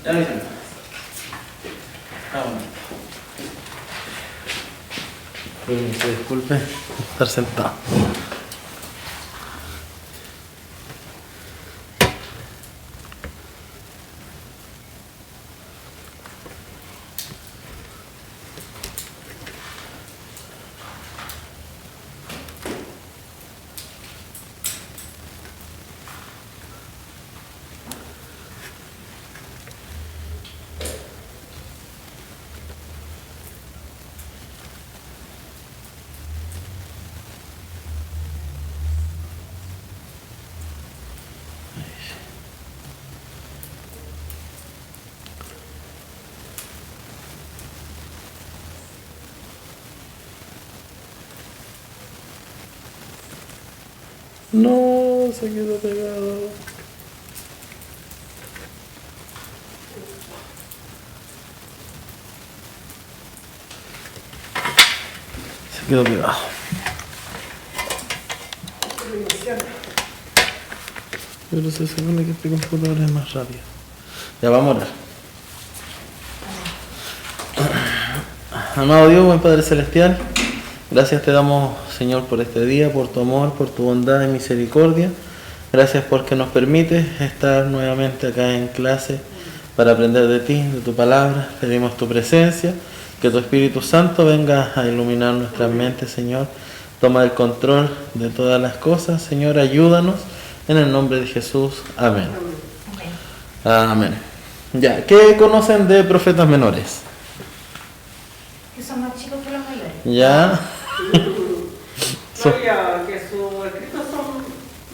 Ya me dicen. Permiso, disculpe, estar sentado. No, se quedó pegado. Se quedó pegado. Pero se supone que este computador es más rápido. Ya vamos a orar. Amado Dios, buen Padre Celestial, gracias te damos, Señor, por este día, por tu amor, por tu bondad y misericordia. Gracias porque nos permites estar nuevamente acá en clase para aprender de ti, de tu palabra. Pedimos tu presencia, que tu Espíritu Santo venga a iluminar nuestras mentes, Señor. Toma el control de todas las cosas, Señor, ayúdanos en el nombre de Jesús. Amén. Amén. Ya, ¿qué conocen de profetas menores? Que son más chicos que los mayores. Ya. Sabía que sus escritos son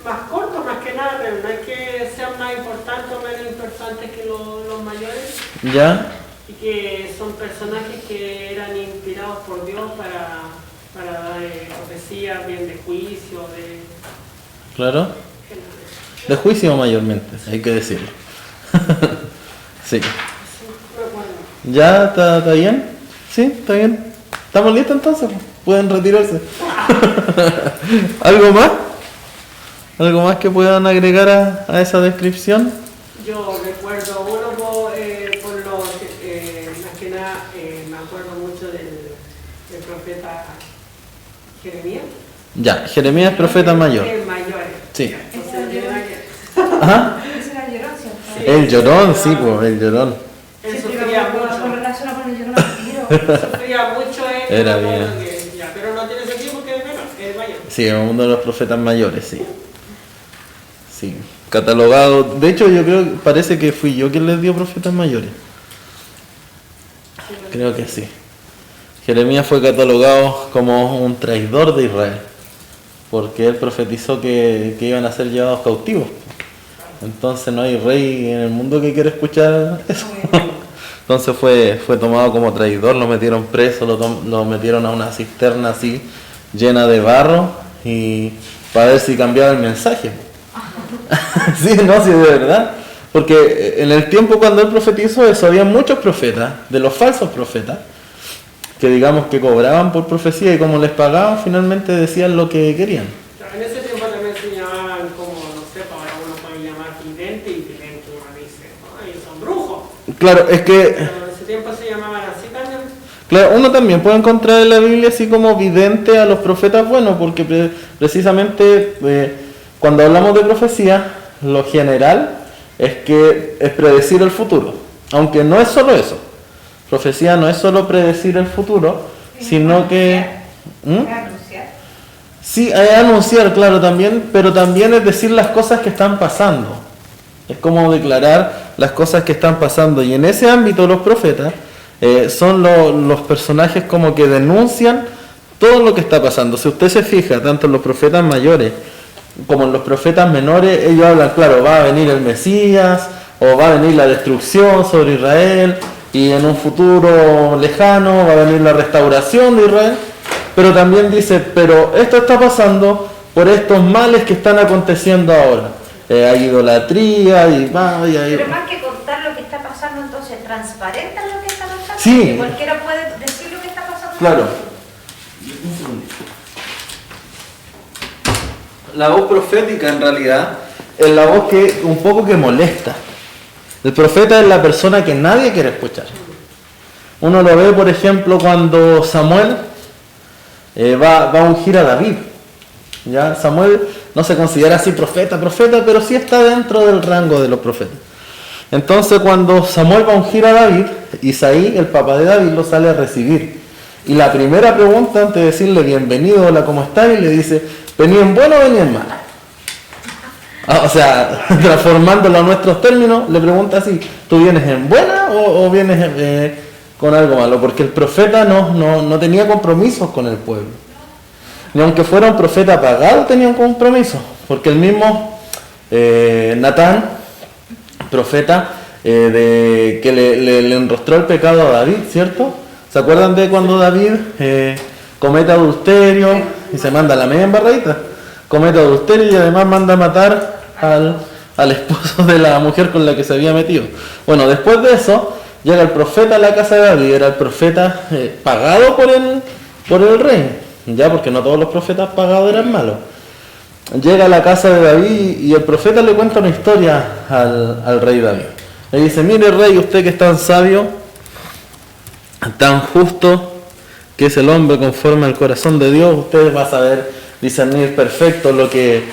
más cortos, más que nada, pero no hay que ser más importantes o menos importantes que los mayores. Ya. Y que son personajes que eran inspirados por Dios para dar profecías bien de juicio, de... Claro. De juicio mayormente, hay que decirlo. Sí. Sí, me acuerdo. ¿Ya está bien? ¿Sí? ¿Está bien? ¿Estamos listos entonces? Pueden retirarse. ¿Algo más? ¿Algo más que puedan agregar a esa descripción? Yo recuerdo uno por lo más que nada me acuerdo mucho del profeta Jeremías. Ya, Jeremías es profeta mayor. Mayores. Sí. Entonces, no tiene nada que ver. Ajá. Ese era el llorón, ¿cierto? Sí. El llorón, sí, pues, el llorón. Él Sí, sufría pero con mucho. relación con el llorón al tiro. Sufría mucho él. Era me acuerdo bien. ya, pero no tiene sentido porque es menor, es mayor. Sí, es uno de los profetas mayores, sí. Sí, catalogado. De hecho, yo creo que parece que fui yo quien les dio profetas mayores. Creo que sí. Jeremías fue catalogado como un traidor de Israel, porque él profetizó que iban a ser llevados cautivos. Entonces no hay rey en el mundo que quiera escuchar eso. Entonces fue tomado como traidor, lo metieron preso, lo metieron a una cisterna así, llena de barro, y para ver si cambiaba el mensaje. Sí, no, sí, de verdad. Porque en el tiempo cuando él profetizó eso, había muchos profetas, de los falsos profetas, que digamos que cobraban por profecía y como les pagaban, finalmente decían lo que querían. En ese tiempo también se llamaban como, no sé, ahora uno puede llamar vidente y vidente uno dice, no, ellos son brujos. Claro, es que Pero en ese tiempo se llamaban así también. claro, uno también puede encontrar en la Biblia así como vidente a los profetas buenos, porque precisamente cuando hablamos de profecía, lo general es que es predecir el futuro, aunque no es solo eso. Profecía no es solo predecir el futuro, sino que... ¿Mm? Anunciar. Sí, es anunciar, claro, también, pero también es decir las cosas que están pasando. Es como declarar las cosas que están pasando. Y en ese ámbito los profetas son los personajes como que denuncian todo lo que está pasando. Si usted se fija, tanto en los profetas mayores como en los profetas menores, ellos hablan, claro, va a venir el Mesías, o va a venir la destrucción sobre Israel, y en un futuro lejano va a venir la restauración de Israel. Pero también dice, pero esto está pasando por estos males que están aconteciendo ahora. Hay idolatría y va, y hay... Pero más que contar lo que está pasando, entonces transparentan lo que está pasando. Sí. Porque cualquiera puede decir lo que está pasando. Claro. La voz profética en realidad es la voz que un poco que molesta. El profeta es la persona que nadie quiere escuchar. Uno lo ve, por ejemplo, cuando Samuel va a ungir a David. ¿Ya? Samuel no se considera así profeta, pero sí está dentro del rango de los profetas. Entonces, cuando Samuel va a ungir a David, Isaí, el papá de David, lo sale a recibir. Y la primera pregunta, antes de decirle bienvenido, hola, ¿cómo estás? Y le dice, ¿venía en bueno o venía en malo? O sea, transformándolo a nuestros términos, le pregunta así, ¿tú vienes en buena o vienes con algo malo? Porque el profeta no tenía compromisos con el pueblo. Ni aunque fuera un profeta pagado, tenía un compromiso. Porque el mismo Natán, profeta, que le enrostró el pecado a David, ¿cierto? ¿Se acuerdan de cuando David comete adulterio y se manda la media embarradita? Comete adulterio y además manda a matar al esposo de la mujer con la que se había metido. Bueno, después de eso, llega el profeta a la casa de David, era el profeta pagado por el rey, ya, porque no todos los profetas pagados eran malos. Llega a la casa de David y el profeta le cuenta una historia al rey David. Le dice, mire rey, usted que es tan sabio, tan justo, que es el hombre conforme al corazón de Dios, usted va a saber discernir perfecto lo que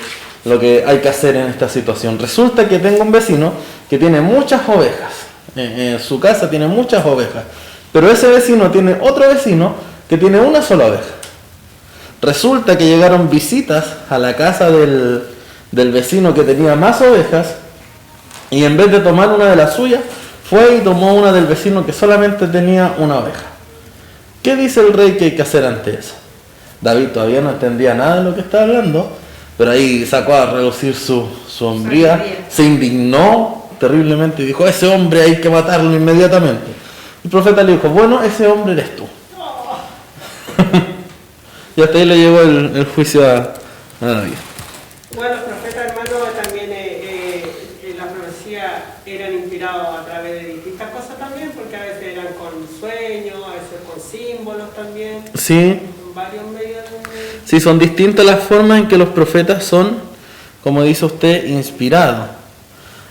hay que hacer en esta situación. Resulta que tengo un vecino que tiene muchas ovejas, en su casa tiene muchas ovejas, pero ese vecino tiene otro vecino que tiene una sola oveja. Resulta que llegaron visitas a la casa del vecino que tenía más ovejas y en vez de tomar una de las suyas, fue y tomó una del vecino que solamente tenía una oveja. ¿Qué dice el rey que hay que hacer ante eso? David todavía no entendía nada de lo que estaba hablando, pero ahí sacó a relucir su hombría, se indignó terriblemente y dijo, ese hombre hay que matarlo inmediatamente. El profeta le dijo, bueno, ese hombre eres tú. Y hasta ahí le llegó el juicio a David. Bueno, los profetas, hermano, también la profecía eran inspirados a través de distintas cosas también, porque a veces eran con sueños, a veces con símbolos también. Sí. Varios medios. Sí, son distintas las formas en que los profetas son, como dice usted, inspirados.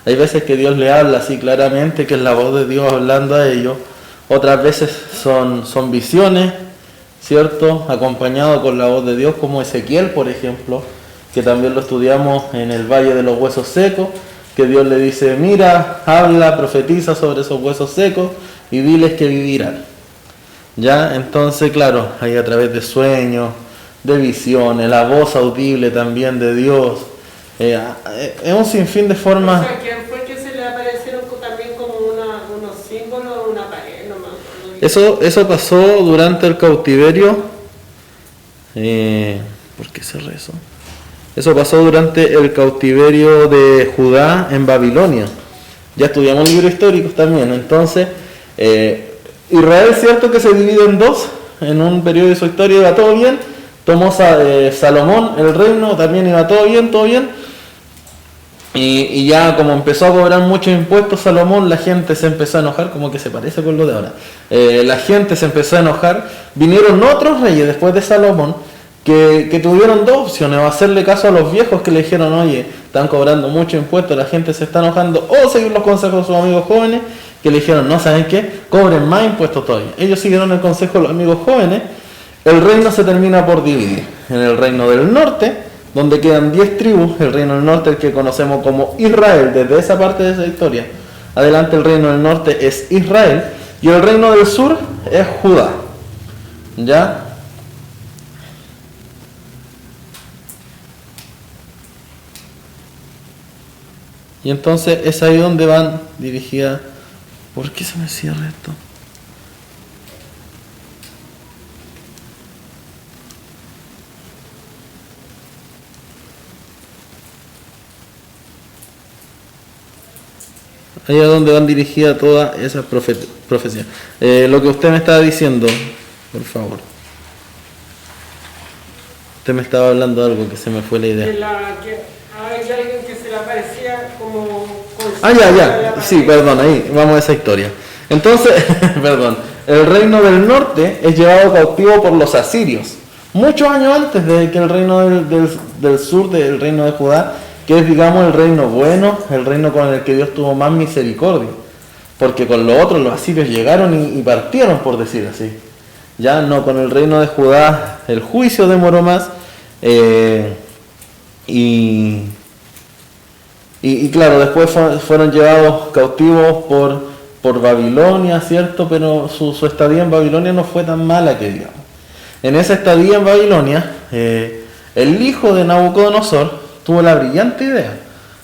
Hay veces que Dios le habla así claramente, que es la voz de Dios hablando a ellos. Otras veces son visiones, ¿cierto? Acompañado con la voz de Dios, como Ezequiel, por ejemplo, que también lo estudiamos en el Valle de los Huesos Secos, que Dios le dice, mira, habla, profetiza sobre esos huesos secos y diles que vivirán. ¿Ya? Entonces, claro, ahí a través de sueños, de visiones, la voz audible también de Dios, es un sinfín de formas. O sea, ¿quién fue que se le aparecieron también como unos símbolos, una pared nomás? Eso pasó durante el cautiverio. ¿Por qué se rezó? Eso pasó durante el cautiverio de Judá en Babilonia. Ya estudiamos libros históricos también. Entonces, Israel es cierto que se divide en dos. En un periodo de su historia iba todo bien. Tomó Salomón el reino, también iba todo bien. Y ya como empezó a cobrar muchos impuestos Salomón, la gente se empezó a enojar, como que se parece con lo de ahora. La gente se empezó a enojar. Vinieron otros reyes después de Salomón que tuvieron dos opciones: o hacerle caso a los viejos que le dijeron, oye, están cobrando mucho impuesto, la gente se está enojando, o seguir los consejos de sus amigos jóvenes que le dijeron, no, ¿saben qué? Cobren más impuestos todavía. Ellos siguieron el consejo de los amigos jóvenes. El reino se termina por dividir en el reino del norte, donde quedan 10 tribus, el reino del norte, el que conocemos como Israel, desde esa parte de esa historia. Adelante el reino del norte es Israel, y el reino del sur es Judá. ¿Ya? Y entonces es ahí donde van dirigidas. ¿Por qué se me cierra esto? Ahí es donde van dirigidas todas esas profecías. Lo que usted me estaba diciendo, por favor. Usted me estaba hablando de algo que se me fue la idea. Hay alguien que se le aparecía como... ya. Sí, perdón, ahí vamos a esa historia. Entonces, perdón, el reino del norte es llevado cautivo por los asirios. Muchos años antes de que el reino del sur, del reino de Judá, que es, digamos, el reino bueno, el reino con el que Dios tuvo más misericordia. porque con los otros los asirios llegaron y partieron, por decir así. Ya no, con el reino de Judá el juicio demoró más, y claro, después fueron llevados cautivos por Babilonia, ¿cierto? Pero su estadía en Babilonia no fue tan mala que digamos. En esa estadía en Babilonia, el hijo de Nabucodonosor tuvo la brillante idea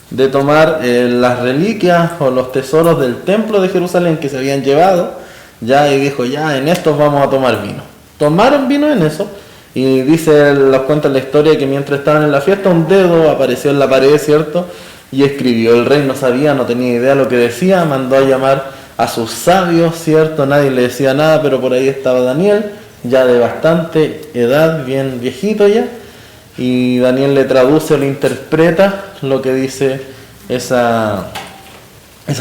de tomar las reliquias o los tesoros del templo de Jerusalén que se habían llevado, ya, y dijo, ya, en estos vamos a tomar vino. Tomaron vino en eso, y los cuenta la historia que mientras estaban en la fiesta, un dedo apareció en la pared, ¿cierto? Y escribió. El rey no sabía, no tenía idea lo que decía, mandó a llamar a sus sabios, ¿cierto? Nadie le decía nada, pero por ahí estaba Daniel, ya de bastante edad, bien viejito ya, y Daniel le traduce, le interpreta lo que dice esa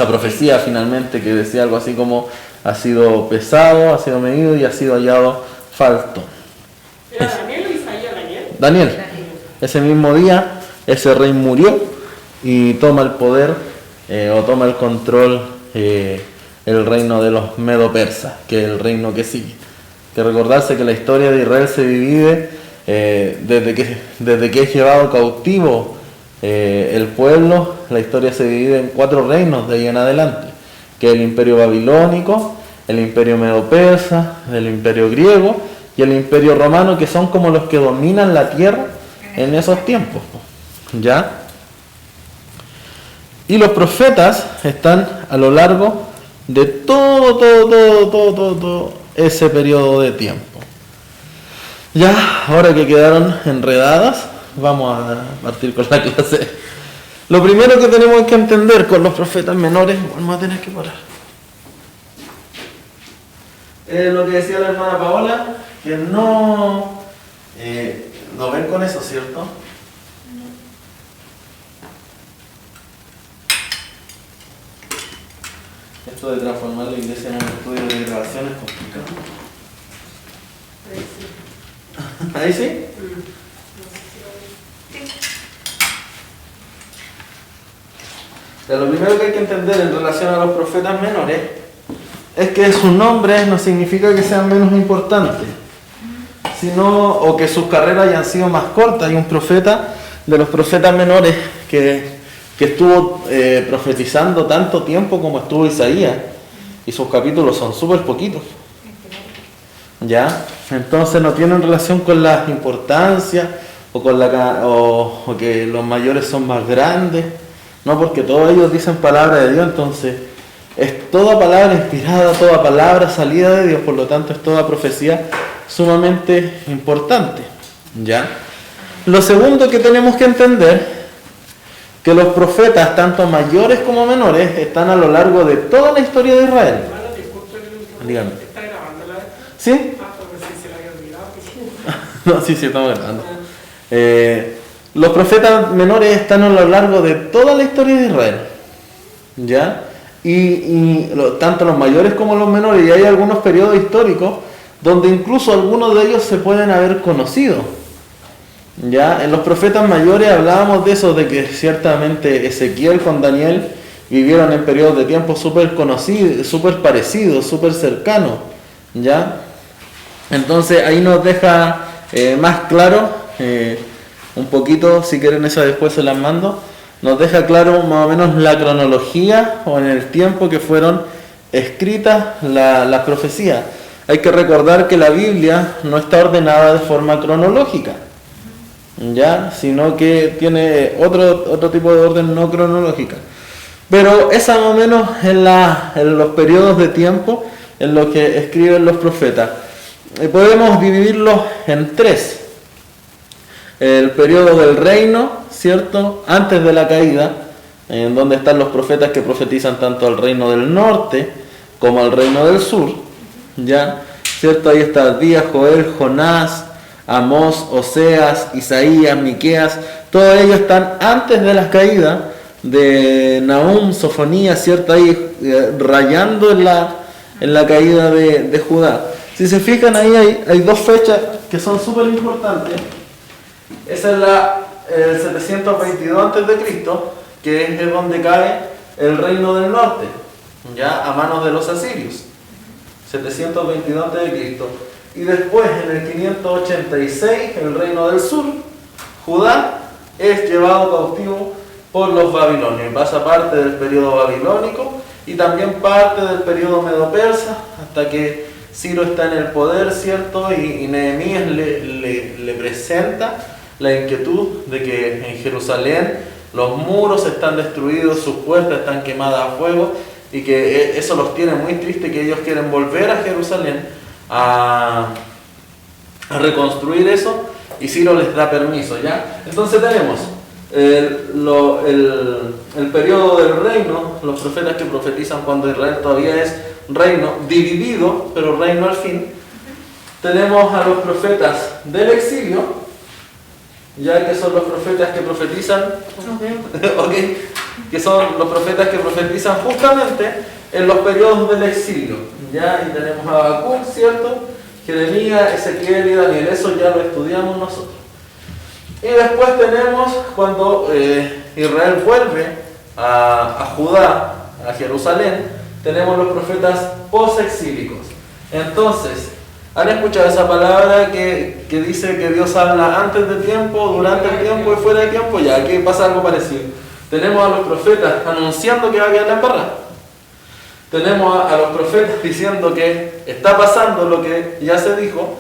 profecía finalmente, que decía algo así como: ha sido pesado, ha sido medido y ha sido hallado falto. ¿Era Daniel o Isaías? Daniel. Ese mismo día, ese rey murió y toma el poder o toma el control el reino de los medo-persas, que es el reino que sigue. Que recordarse que la historia de Israel se divide desde que es llevado cautivo el pueblo. La historia se divide en 4 reinos de ahí en adelante, que es el imperio babilónico, el imperio medo-persa, el imperio griego y el imperio romano, que son como los que dominan la tierra en esos tiempos, ¿ya? Y los profetas están a lo largo de todo ese periodo de tiempo. Ya, ahora que quedaron enredadas, vamos a partir con la clase. Lo primero que tenemos que entender con los profetas menores, vamos a tener que parar. Lo que decía la hermana Paola, que no ven con eso, ¿cierto? Esto de transformar la iglesia en un estudio de grabación es complicado. ¿Ahí sí? Pero lo primero que hay que entender en relación a los profetas menores es que sus nombres no significa que sean menos importantes, sino o que sus carreras hayan sido más cortas. Hay un profeta de los profetas menores que estuvo profetizando tanto tiempo como estuvo Isaías, y sus capítulos son súper poquitos, ¿ya? Entonces no tienen relación con la importancia o que los mayores son más grandes, no, porque todos ellos dicen palabra de Dios. Entonces es toda palabra inspirada, toda palabra salida de Dios, por lo tanto es toda profecía sumamente importante, ¿ya? Lo segundo que tenemos que entender, que los profetas, tanto mayores como menores, están a lo largo de toda la historia de Israel. Hermano, disculpe, Dígame. ¿está grabando la vez? ¿Sí? Porque si se la había olvidado. No, sí, estamos grabando. Los profetas menores están a lo largo de toda la historia de Israel, ¿ya? Tanto los mayores como los menores, y hay algunos periodos históricos donde incluso algunos de ellos se pueden haber conocido. Ya, en los profetas mayores hablábamos de eso, de que ciertamente Ezequiel con Daniel vivieron en periodos de tiempo súper conocidos, súper parecidos, súper cercanos, ¿ya? Entonces ahí nos deja más claro, un poquito, si quieren esa después se las mando, nos deja claro más o menos la cronología o en el tiempo que fueron escritas las profecías. Hay que recordar que la Biblia no está ordenada de forma cronológica, ¿ya? Sino que tiene otro tipo de orden no cronológica. Pero esa más o menos en los periodos de tiempo en los que escriben los profetas. Podemos dividirlos en 3. El periodo del reino, ¿cierto? Antes de la caída, en donde están los profetas que profetizan tanto al reino del norte como al reino del sur, ¿ya? ¿Cierto? Ahí está Abdías, Joel, Jonás, Amós, Oseas, Isaías, Miqueas. Todos ellos están antes de la caída de Nahum, Sofonías, ¿cierto? Ahí rayando en la caída de Judá. Si se fijan ahí hay 2 fechas que son súper importantes. Esa es el 722 a.C., que es donde cae el reino del norte, ya a manos de los asirios, 722 a.C. Y después, en el 586, el reino del sur, Judá, es llevado cautivo por los babilonios. Pasa parte del periodo babilónico y también parte del periodo medo-persa, hasta que Ciro está en el poder, ¿cierto? Y Nehemías le presenta la inquietud de que en Jerusalén los muros están destruidos, sus puertas están quemadas a fuego, y que eso los tiene muy tristes, que ellos quieren volver a Jerusalén a reconstruir eso, y Ciro les da permiso, ¿ya? Entonces tenemos el periodo del reino, los profetas que profetizan cuando Israel todavía es reino dividido, pero reino al fin. Tenemos a los profetas del exilio, ya que son los profetas que profetizan, okay, que son los profetas que profetizan justamente en los periodos del exilio, ya, y tenemos a Habacuc, ¿cierto? Jeremías, Ezequiel y Daniel, eso ya lo estudiamos nosotros. Y después tenemos cuando Israel vuelve a Judá, a Jerusalén, tenemos los profetas post-exílicos. Entonces, ¿han escuchado esa palabra que dice que Dios habla antes de tiempo, durante el tiempo y fuera de tiempo? Ya, aquí pasa algo parecido. Tenemos a los profetas anunciando que va a quedar la embarrada. Tenemos a los profetas diciendo que está pasando lo que ya se dijo.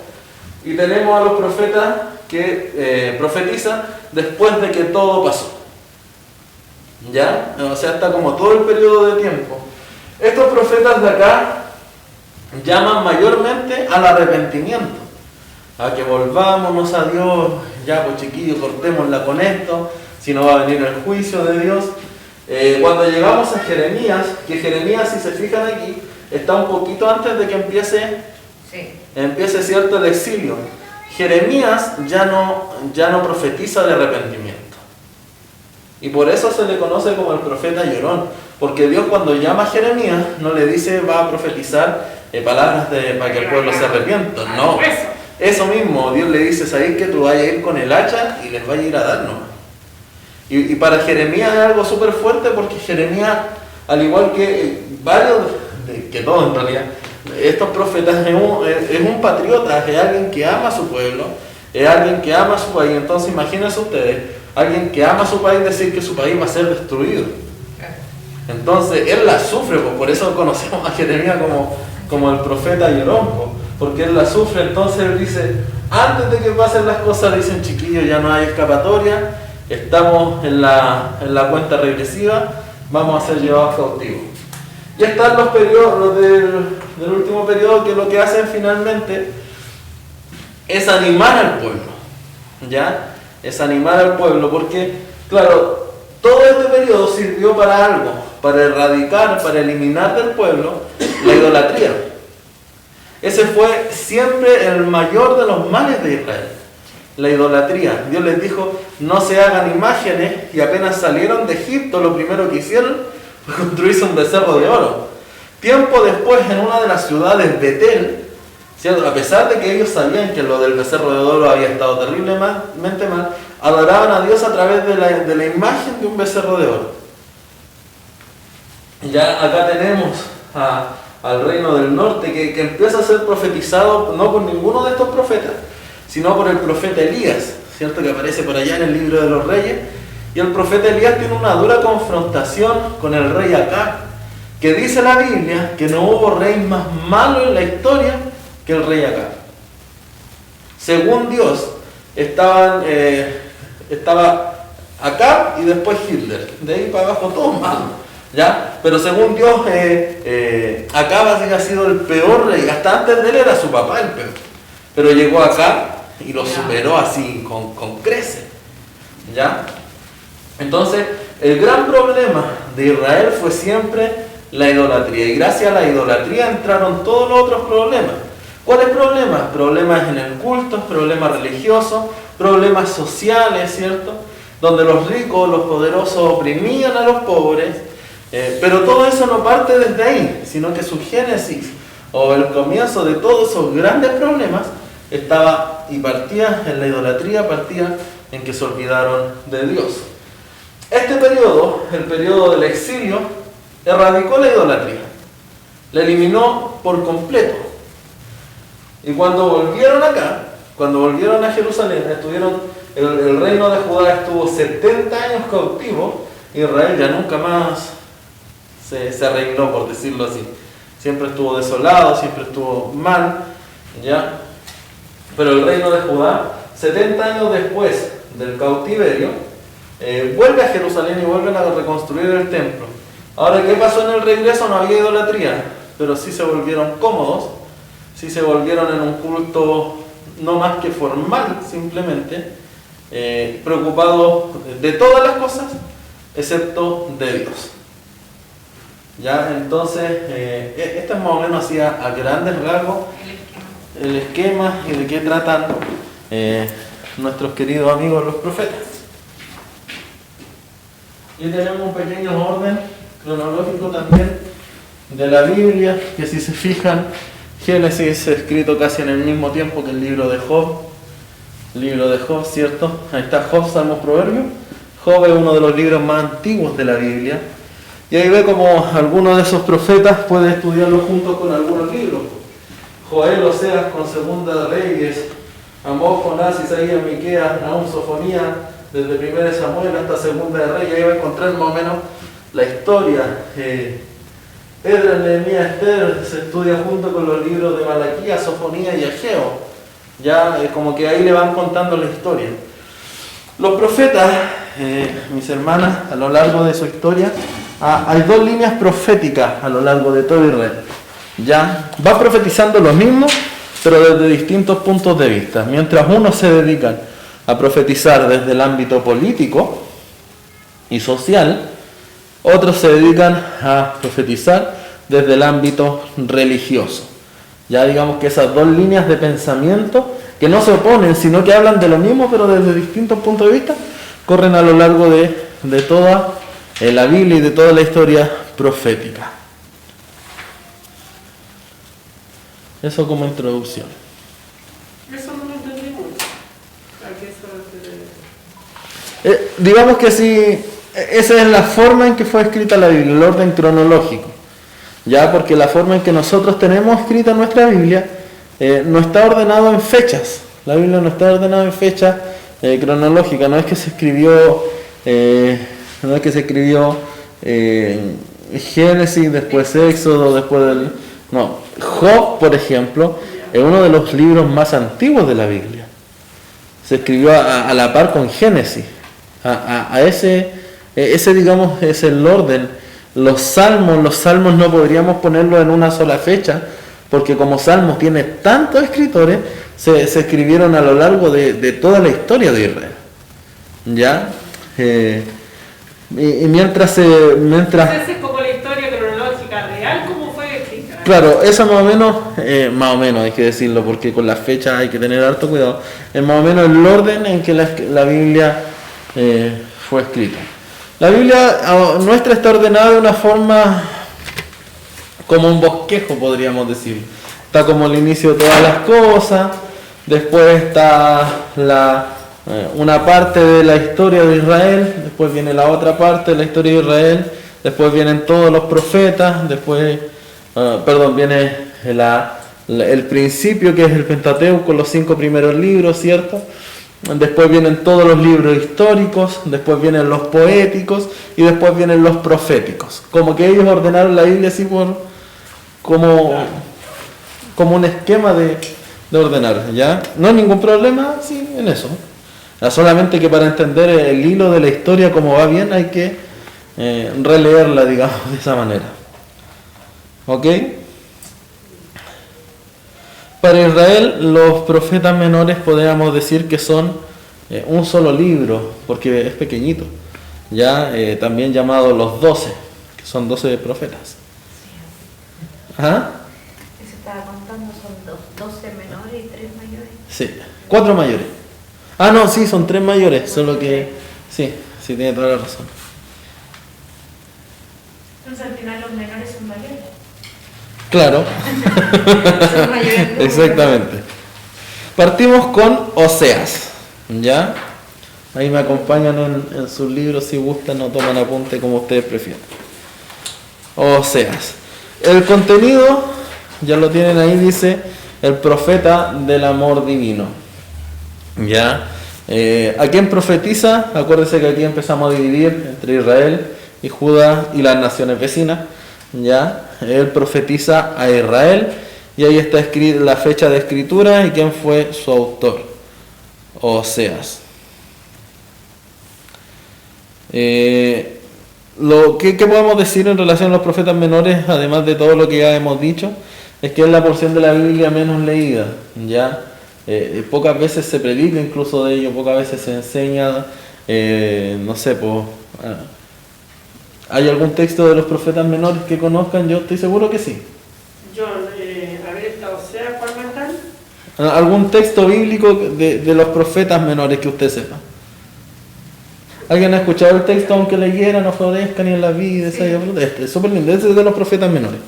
Y tenemos a los profetas que profetizan después de que todo pasó. ¿Ya? O sea, está como todo el periodo de tiempo. Estos profetas de acá llaman mayormente al arrepentimiento, a que volvámonos a Dios, ya pues chiquillos, cortémosla con esto, si no va a venir el juicio de Dios. Cuando llegamos a Jeremías, que Jeremías, si se fijan aquí, está un poquito antes de que empiece cierto el exilio. Jeremías ya no profetiza de arrepentimiento. Y por eso se le conoce como el profeta llorón, porque Dios cuando llama a Jeremías no le dice va a profetizar palabras para que el pueblo se arrepienta. No, eso mismo, Dios le dice, ¿sabéis que tú vayas a ir con el hacha y les vayas a ir a dar nomás? Y para Jeremías es algo súper fuerte, porque Jeremías, al igual que varios, que todos en realidad, estos profetas es un patriota, es alguien que ama a su pueblo, es alguien que ama a su país. Entonces imagínense ustedes, alguien que ama a su país decir que su país va a ser destruido. Entonces él la sufre, pues, por eso conocemos a Jeremías como el profeta llorón, porque él la sufre. Entonces él dice, antes de que pasen las cosas, dicen chiquillos, ya no hay escapatoria, estamos en la cuenta regresiva, vamos a ser llevados cautivos. Y están los periodos del último periodo, que lo que hacen finalmente es animar al pueblo, ¿ya? Es animar al pueblo, porque, claro, todo este periodo sirvió para algo, para erradicar, para eliminar del pueblo la idolatría. Ese fue siempre el mayor de los males de Israel, la idolatría. Dios les dijo, no se hagan imágenes, y apenas salieron de Egipto, lo primero que hicieron fue construirse un becerro de oro. Tiempo después, en una de las ciudades, Betel, ¿cierto? A pesar de que ellos sabían que lo del becerro de oro había estado terriblemente mal, adoraban a Dios a través de la imagen de un becerro de oro. Ya acá tenemos al reino del norte, que empieza a ser profetizado no por ninguno de estos profetas, sino por el profeta Elías, ¿cierto? Que aparece por allá en el libro de los Reyes. Y el profeta Elías tiene una dura confrontación con el rey Acab, que dice la Biblia que no hubo rey más malo en la historia que el rey Acab. Según Dios, estaba Acab y después Hitler, de ahí para abajo todos malos, ¿ya? Pero según Dios, Acab había sido el peor rey, hasta antes de él era su papá el peor, pero llegó Acab y lo superó así con creces, ¿ya? Entonces, el gran problema de Israel fue siempre la idolatría, y gracias a la idolatría entraron todos los otros problemas. ¿Cuáles problemas? Problemas en el culto, problemas religiosos, problemas sociales, ¿cierto? Donde los ricos, los poderosos oprimían a los pobres, pero todo eso no parte desde ahí, sino que su génesis, o el comienzo de todos esos grandes problemas, estaba y partía en la idolatría, partía en que se olvidaron de Dios. Este periodo, el periodo del exilio, erradicó la idolatría. La eliminó por completo. Y cuando volvieron acá, cuando volvieron a Jerusalén, el reino de Judá estuvo 70 años cautivo. Israel ya nunca más se arregló, por decirlo así. Siempre estuvo desolado, siempre estuvo mal, ¿ya? Pero el reino de Judá, 70 años después del cautiverio, vuelve a Jerusalén y vuelven a reconstruir el templo. Ahora, ¿qué pasó en el regreso? No había idolatría, pero sí se volvieron cómodos, sí se volvieron en un culto no más que formal, simplemente, preocupados de todas las cosas, excepto de Dios. Ya, entonces, esto es más o menos así a grandes rasgos el esquema y de qué tratan nuestros queridos amigos los profetas. Y tenemos un pequeño orden cronológico también de la Biblia, que si se fijan, Génesis es escrito casi en el mismo tiempo que el libro de Job. Libro de Job, ¿cierto? Ahí está Job, Salmos, Proverbios. Job es uno de los libros más antiguos de la Biblia. Y ahí ve como algunos de esos profetas puede estudiarlo junto con algunos libros. Joel, Oseas con Segunda de Reyes, Amós, Jonás, Isaías, Miqueas, Nahum, Sofonías, desde 1 Samuel hasta Segunda de Reyes. Ahí va a encontrar más o menos la historia. Esdras, Nehemías, Esther se estudia junto con los libros de Malaquías, Sofonías y Ageo. Ya como que ahí le van contando la historia. Los profetas, mis hermanas, a lo largo de su historia, hay dos líneas proféticas a lo largo de todo Israel. Ya va profetizando lo mismo, pero desde distintos puntos de vista. Mientras unos se dedican a profetizar desde el ámbito político y social, otros se dedican a profetizar desde el ámbito religioso. Ya digamos que esas dos líneas de pensamiento que no se oponen, sino que hablan de lo mismo, pero desde distintos puntos de vista, corren a lo largo de toda la Biblia y de toda la historia profética. Eso como introducción. Eso no lo entendí mucho. ¿A qué se refiere? Digamos que sí, esa es la forma en que fue escrita la Biblia, el orden cronológico. Ya, porque la forma en que nosotros tenemos escrita nuestra Biblia no está ordenado en fechas. La Biblia no está ordenada en fecha cronológica. No es que se escribió Génesis, después Éxodo, después del... No, Job, por ejemplo, es uno de los libros más antiguos de la Biblia. Se escribió a la par con Génesis. Ese digamos es el orden. Los salmos no podríamos ponerlos en una sola fecha, porque como salmos tiene tantos escritores, se escribieron a lo largo de toda la historia de Israel. ¿Ya? Y mientras Esa es como la historia cronológica real, ¿cómo fue escrita? Claro, eso más o menos hay que decirlo, porque con las fechas hay que tener harto cuidado. Es más o menos el orden en que la Biblia fue escrita. La Biblia nuestra está ordenada de una forma como un bosquejo, podríamos decir. Está como el inicio de todas las cosas, después está una parte de la historia de Israel, después viene la otra parte de la historia de Israel, después vienen todos los profetas, después, viene el principio, que es el Pentateuco, los 5 primeros libros, ¿cierto? Después vienen todos los libros históricos, después vienen los poéticos y después vienen los proféticos. Como que ellos ordenaron la Biblia así como un esquema de ordenar, ¿ya? No hay ningún problema, sí, en eso. Solamente que para entender el hilo de la historia como va bien hay que releerla, digamos, de esa manera. ¿Ok? Para Israel, los profetas menores podríamos decir que son un solo libro, porque es pequeñito, ya también llamado los 12, que son 12 profetas. ¿Ah? Eso estaba contando, son 12 menores y 3 mayores. Sí, 4 mayores. Ah, no, sí, son 3 mayores, solo que... Sí, tiene toda la razón. Entonces al final los menores son mayores. Claro. Son mayores. Exactamente. Partimos con Oseas, ¿ya? Ahí me acompañan en sus libros, si gustan o toman apunte como ustedes prefieran. Oseas. El contenido, ya lo tienen ahí, dice el profeta del amor divino. ¿Ya? ¿A quién profetiza? Acuérdense que aquí empezamos a dividir entre Israel y Judá y las naciones vecinas. ¿Ya? Él profetiza a Israel y ahí está escrita la fecha de escritura y quién fue su autor, Oseas. ¿Qué podemos decir en relación a los profetas menores, además de todo lo que ya hemos dicho? Es que es la porción de la Biblia menos leída, ¿ya? Pocas veces se predica incluso de ello, pocas veces se enseña, no sé, pues, ¿hay algún texto de los profetas menores que conozcan? Yo estoy seguro que sí. John, a ver, esta Osea, ¿cuál más tal? ¿Algún texto bíblico de los profetas menores que usted sepa? ¿Alguien ha escuchado el texto? Aunque le hieran, no florezca ni en la vida, sí. Este es súper lindo, ese es de los profetas menores.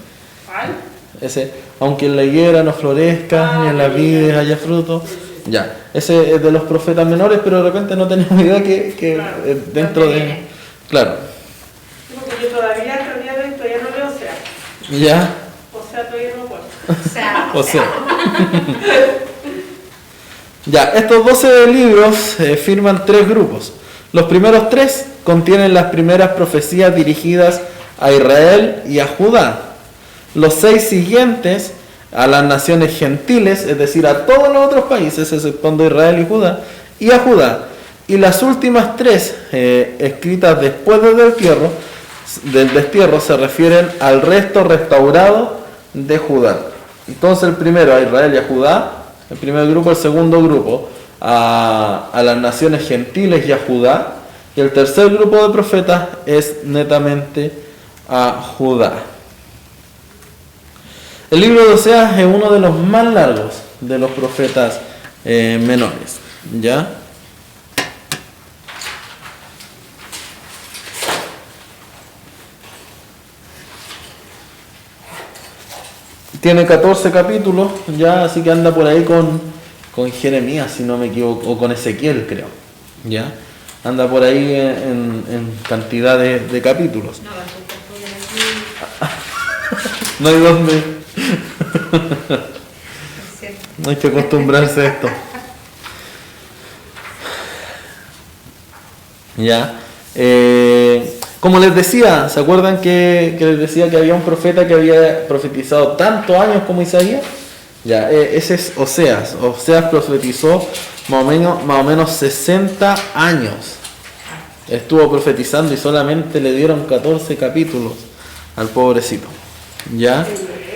¿Cuál? Ese, aunque en la higuera no florezca, ni en la vid haya fruto. Ya, ese es de los profetas menores, pero de repente no tenemos idea que claro, dentro de... Claro. Porque yo todavía no leo Osea. Ya. Osea todavía no puedo. O sea. Ya, estos 12 libros firman 3 grupos. Los primeros 3 contienen las primeras profecías dirigidas a Israel y a Judá. Los 6 siguientes a las naciones gentiles, es decir, a todos los otros países, exceptuando Israel y Judá, y a Judá. Y las últimas 3, escritas después del destierro, se refieren al resto restaurado de Judá. Entonces el primero a Israel y a Judá, el primer grupo, el segundo grupo a las naciones gentiles y a Judá, y el tercer grupo de profetas es netamente a Judá. El libro de Oseas es uno de los más largos de los profetas menores, ¿ya? Tiene 14 capítulos, ya, así que anda por ahí con Jeremías, si no me equivoco, o con Ezequiel, creo, ¿ya? Anda por ahí en cantidad de capítulos. No hay dónde. No hay que acostumbrarse a esto. Ya. Como les decía, ¿se acuerdan que les decía que había un profeta que había profetizado tantos años como Isaías? Ya, ese es Oseas. Oseas profetizó más o menos 60 años. Estuvo profetizando y solamente le dieron 14 capítulos al pobrecito. ¿Ya?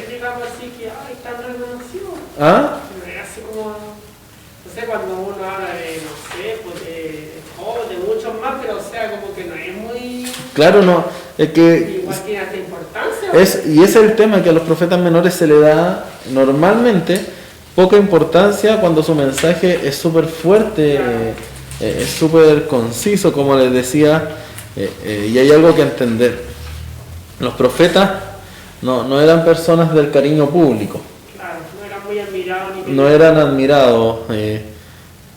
Digamos así que, ay, tan reconocido. ¿Ah? Así como, no sé, cuando uno habla de, no sé, pues de Job, de muchos más, pero o sea, como que no es muy... Claro, no, es que... Igual tiene hasta importancia. Y ese es el tema, que a los profetas menores se le da normalmente poca importancia cuando su mensaje es súper fuerte, es súper conciso, como les decía, y hay algo que entender. Los profetas no eran personas del cariño público. Claro, no eran muy admirados. No eran admirados,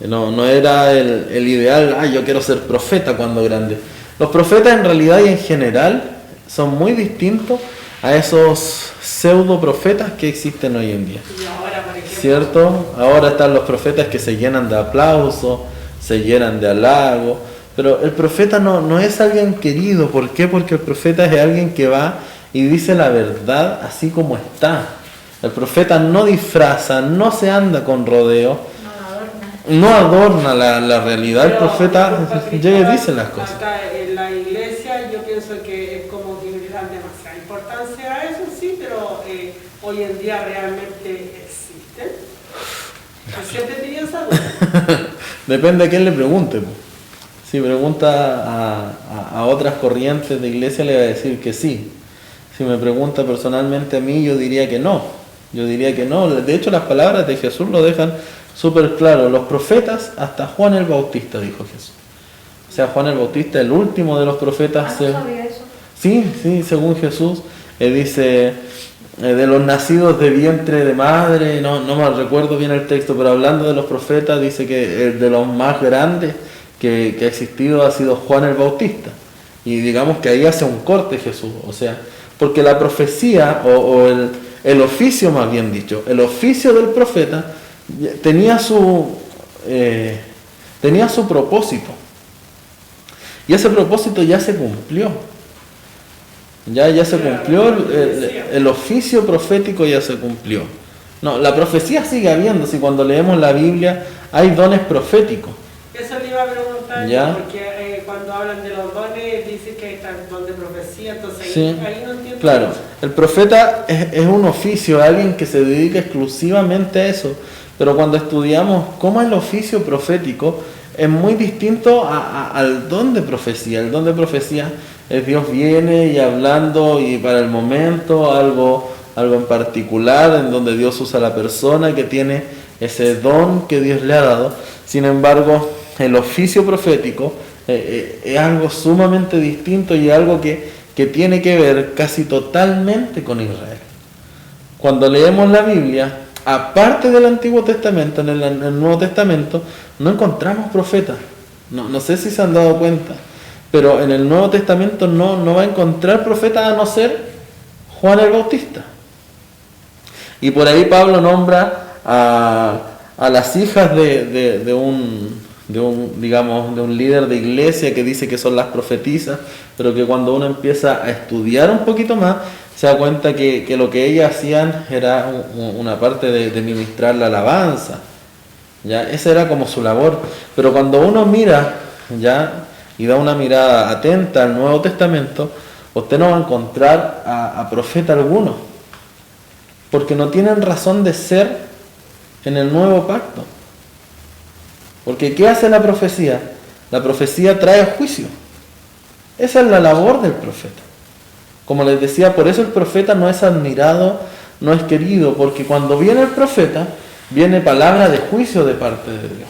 no era el ideal, yo quiero ser profeta cuando grande. Los profetas en realidad y en general son muy distintos a esos pseudo profetas que existen hoy en día. Y ahora, por ejemplo, ¿Cierto? Ahora están los profetas que se llenan de aplausos, se llenan de halago, pero el profeta no es alguien querido. ¿Por qué? Porque el profeta es alguien que va y dice la verdad así como está. El profeta no disfraza, no se anda con rodeo, no adorna la realidad. El profeta llega y dice las cosas. Acá en la iglesia yo pienso que es como que le dan demasiada importancia a eso, sí, pero hoy en día realmente existen. Yo siempre tenía esa duda. Depende a quién le pregunte. Si pregunta a otras corrientes de iglesia, le va a decir que sí. Si me pregunta personalmente a mí, yo diría que no. Yo diría que no. De hecho, las palabras de Jesús lo dejan súper claro. Los profetas, hasta Juan el Bautista, dijo Jesús. O sea, Juan el Bautista, el último de los profetas. ¿No sabía eso? Sí, según Jesús, dice, de los nacidos de vientre de madre, no me recuerdo bien el texto, pero hablando de los profetas, dice que el de los más grandes que ha existido ha sido Juan el Bautista. Y digamos que ahí hace un corte Jesús. O sea, Porque la profecía, o el oficio más bien dicho, el oficio del profeta tenía su propósito. Y ese propósito ya se cumplió. Ya se cumplió, el oficio profético ya se cumplió. No, la profecía sigue habiendo, si cuando leemos la Biblia hay dones proféticos. Eso le iba a preguntar, ¿Ya? porque cuando hablan de los dones, dice que hay el don de profecía, entonces Sí, ahí no entiendo. claro, el profeta es un oficio, alguien que se dedica exclusivamente a eso, pero cuando estudiamos cómo es el oficio profético, es muy distinto al don de profecía. El don de profecía es Dios viene y hablando y para el momento algo en particular en donde Dios usa a la persona que tiene ese don que Dios le ha dado. Sin embargo, el oficio profético es algo sumamente distinto y algo que tiene que ver casi totalmente con Israel. Cuando leemos la Biblia, aparte del Antiguo Testamento, en el Nuevo Testamento, no encontramos profetas. No sé si se han dado cuenta, pero en el Nuevo Testamento no va a encontrar profetas a no ser Juan el Bautista. Y por ahí Pablo nombra a las hijas de un líder de iglesia que dice que son las profetisas, pero que cuando uno empieza a estudiar un poquito más, se da cuenta que lo que ellas hacían era una parte de ministrar la alabanza. ¿Ya? Esa era como su labor. Pero cuando uno mira ¿ya? Y da una mirada atenta al Nuevo Testamento, usted no va a encontrar a profeta alguno, porque no tienen razón de ser en el nuevo pacto. Porque ¿qué hace la profecía? La profecía trae juicio. Esa es la labor del profeta. Como les decía, por eso el profeta no es admirado, no es querido, porque cuando viene el profeta, viene palabra de juicio de parte de Dios.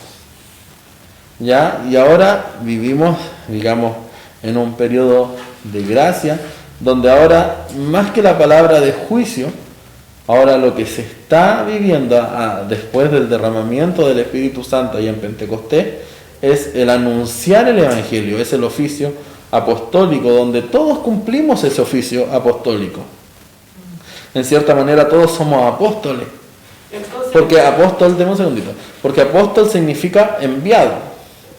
¿Ya? Y ahora vivimos, digamos, en un periodo de gracia, donde ahora, más que la palabra de juicio, ahora lo que se está viviendo después del derramamiento del Espíritu Santo y en Pentecostés, es el anunciar el Evangelio, es el oficio apostólico, donde todos cumplimos ese oficio apostólico. En cierta manera todos somos apóstoles. Entonces, Porque apóstol, deme un segundito, porque apóstol significa enviado.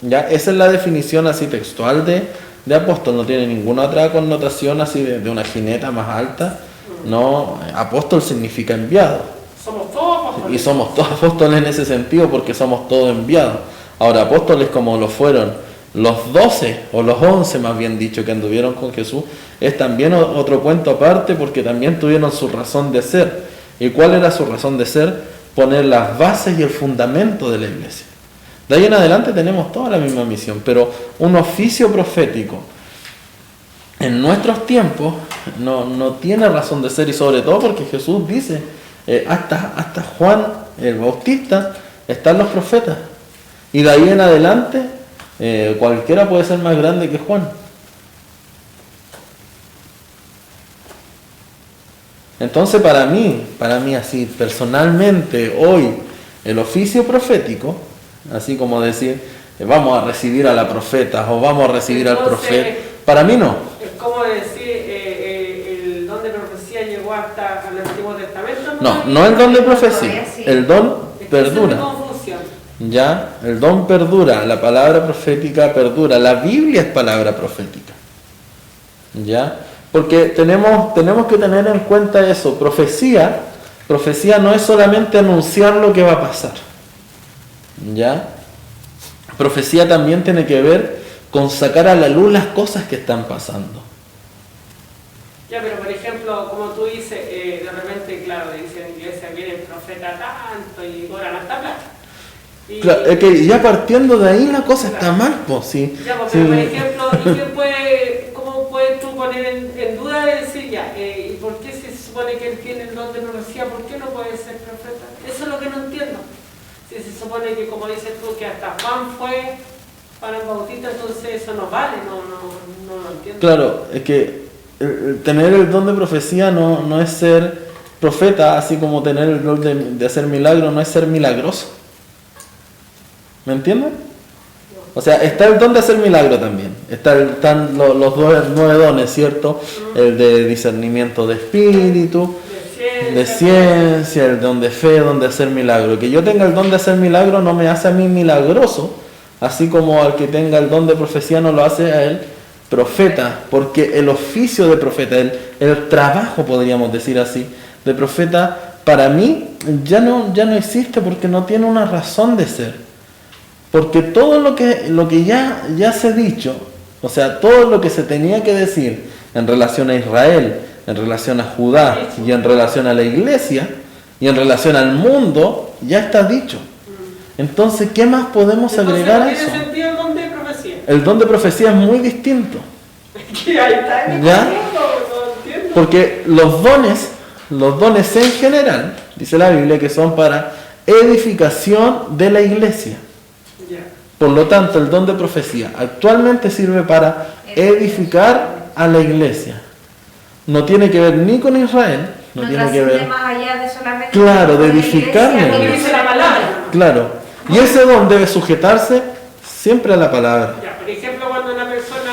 ¿Ya? Esa es la definición así textual de apóstol, no tiene ninguna otra connotación así de una jineta más alta. No, apóstol significa enviado. somos todos apóstoles. Y somos todos apóstoles en ese sentido porque somos todos enviados. Ahora, apóstoles como lo fueron los 12 o los 11 más bien dicho que anduvieron con Jesús, es también otro cuento aparte porque también tuvieron su razón de ser. ¿Y cuál era su razón de ser? Poner las bases y el fundamento de la iglesia. De ahí en adelante tenemos toda la misma misión, pero un oficio profético en nuestros tiempos no tiene razón de ser, y sobre todo porque Jesús dice, hasta Juan el Bautista están los profetas, y de ahí en adelante cualquiera puede ser más grande que Juan. Entonces para mí así personalmente hoy el oficio profético, así como decir vamos a recibir a la profeta o vamos a recibir al profeta, para mí no. Es como decir, el don de profecía llegó hasta el Antiguo Testamento. No el don de profecía, el don perdura. Es confusión. Ya, el don perdura, la palabra profética perdura, la Biblia es palabra profética. Ya, porque tenemos que tener en cuenta eso. Profecía no es solamente anunciar lo que va a pasar. ¿Ya? Profecía también tiene que ver con sacar a la luz las cosas que están pasando. Ya, pero por ejemplo, como tú dices, de repente, claro, dicen en iglesia viene el profeta tanto y cobran hasta plata. Y, claro, es que ya partiendo de ahí la cosa está mal, pues sí. Ya, pues, Sí. pero por ejemplo, ¿cómo puedes tú poner en duda de decir ya, ¿y por qué se supone que él tiene el don de profecía? ¿Por qué no puede ser profeta? Eso es lo que no entiendo. Si se supone que, como dices tú, que hasta Juan fue para el Bautista, entonces eso no vale, no lo entiendo. Claro, es que tener el don de profecía no es ser profeta, así como tener el don de hacer milagros no es ser milagroso. ¿Me entienden? O sea, está el don de hacer milagro también. Están los 9 dones, ¿cierto? El de discernimiento de espíritu, de ciencia, el don de fe, don de hacer milagro. Que yo tenga el don de hacer milagro no me hace a mí milagroso, así como al que tenga el don de profecía no lo hace a él profeta, porque el oficio de profeta, el trabajo, podríamos decir así, de profeta, para mí ya no existe porque no tiene una razón de ser. Porque todo lo que ya se ha dicho, o sea, todo lo que se tenía que decir en relación a Israel, en relación a Judá y en relación a la iglesia y en relación al mundo, ya está dicho. Entonces, ¿qué más podemos agregar a eso? ¿Tiene sentido el don de profecía? El don de profecía es muy distinto. Ahí está, ¿Ya? no entiendo. Porque los dones en general, dice la Biblia, que son para edificación de la iglesia. Ya. Por lo tanto, el don de profecía actualmente sirve para edificar a la iglesia. No tiene que ver ni con Israel, no tiene que trasciende ver, más allá de solamente claro, de la edificar la iglesia, Lo que iglesia. dice la palabra. Claro. Y ese don debe sujetarse siempre a la palabra. Ya, por ejemplo, cuando una persona,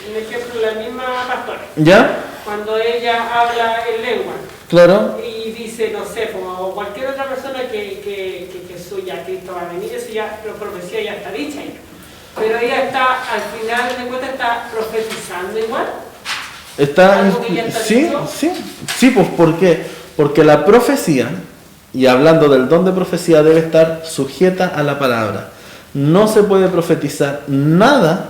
un ejemplo, la misma pastora, ¿Ya? cuando ella habla en lengua Claro. y dice, no sé, como cualquier otra persona que suya, Cristo va a venir, eso ya, la profecía ya está dicha ya. Pero ella está, al final de cuentas, está profetizando igual. ¿Algo que ya está dicho? Sí, pues ¿por qué? Porque la profecía, y hablando del don de profecía, debe estar sujeta a la palabra. No se puede profetizar nada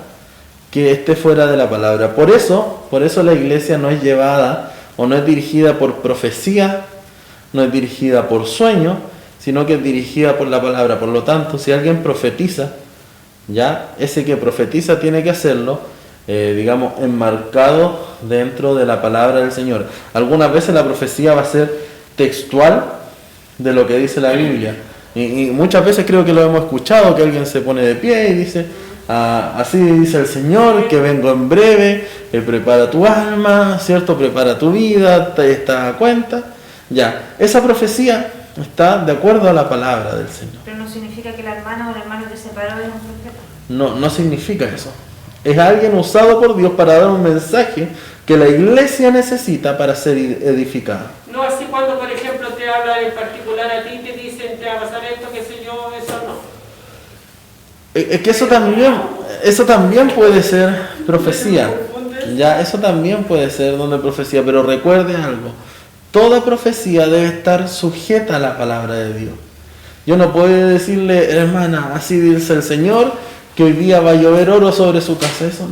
que esté fuera de la palabra. Por eso la iglesia no es llevada o no es dirigida por profecía, no es dirigida por sueño, sino que es dirigida por la palabra. Por lo tanto, si alguien profetiza, ya ese que profetiza tiene que hacerlo, digamos, enmarcado dentro de la palabra del Señor. Algunas veces la profecía va a ser textual de lo que dice la Biblia. Y muchas veces creo que lo hemos escuchado, que alguien se pone de pie y dice, así dice el Señor, que vengo en breve, prepara tu alma, ¿cierto? Prepara tu vida, te está a cuenta. Ya, esa profecía está de acuerdo a la palabra del Señor. Pero no significa que la hermana o el hermano que se separó es un profeta. No significa eso. Es alguien usado por Dios para dar un mensaje que la iglesia necesita para ser edificada. No así cuando, por ejemplo, te habla en particular a ti, te dicen, te va a pasar esto, qué sé yo, eso no. Es que eso también puede ser profecía. Ya, eso también puede ser don de profecía, pero recuerde algo. Toda profecía debe estar sujeta a la palabra de Dios. Yo no puedo decirle, hermana, así dice el Señor, que hoy día va a llover oro sobre su casa. Eso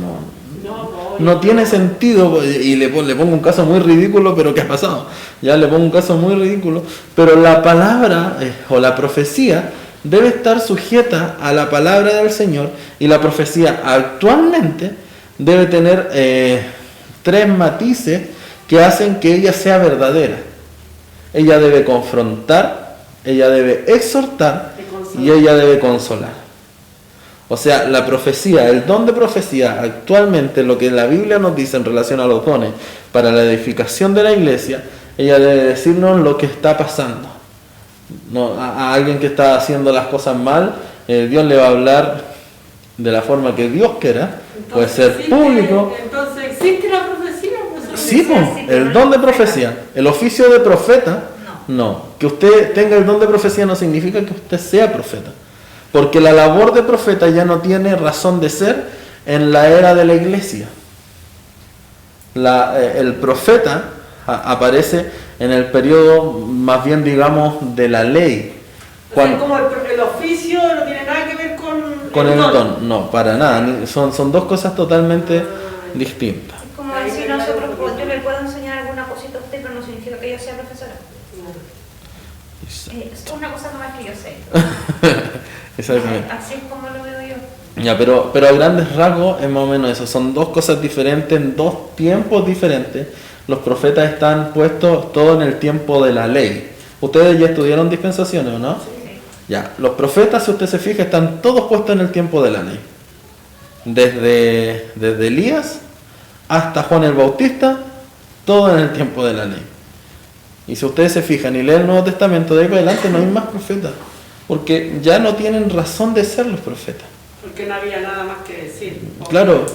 no tiene sentido. Y le pongo un caso muy ridículo, pero ¿qué ha pasado? Ya le pongo un caso muy ridículo. Pero la palabra o la profecía debe estar sujeta a la palabra del Señor. Y la profecía actualmente debe tener 3 matices que hacen que ella sea verdadera. Ella debe confrontar, ella debe exhortar y ella debe consolar. O sea, la profecía, el don de profecía, actualmente lo que la Biblia nos dice en relación a los dones para la edificación de la iglesia, ella debe decirnos lo que está pasando. No, a alguien que está haciendo las cosas mal, Dios le va a hablar de la forma que Dios quiera. Puede ser público. Entonces, ¿existe la profecía? Sí, el don de profecía. El oficio de profeta, no. Que usted tenga el don de profecía no significa que usted sea profeta. Porque la labor de profeta ya no tiene razón de ser en la era de la iglesia. El profeta aparece en el periodo, más bien digamos, de la ley. Como el oficio no tiene nada que ver con el don. No, para nada. Son 2 cosas totalmente distintas. Es como decir nosotros, pues, yo le puedo enseñar alguna cosita a usted, pero no significa que yo sea profesora. Es una cosa nomás que yo sé. Exactamente. Así es como lo veo yo. Ya, pero a grandes rasgos es más o menos eso. Son 2 cosas diferentes, en 2 tiempos diferentes. Los profetas están puestos todo en el tiempo de la ley. Ustedes ya estudiaron dispensaciones, ¿o no? Sí. Ya, los profetas, si usted se fija, están todos puestos en el tiempo de la ley. Desde Elías hasta Juan el Bautista, todo en el tiempo de la ley. Y si ustedes se fijan y leen el Nuevo Testamento, de ahí para adelante no hay más profetas. Porque ya no tienen razón de ser los profetas. Porque no había nada más que decir. Claro,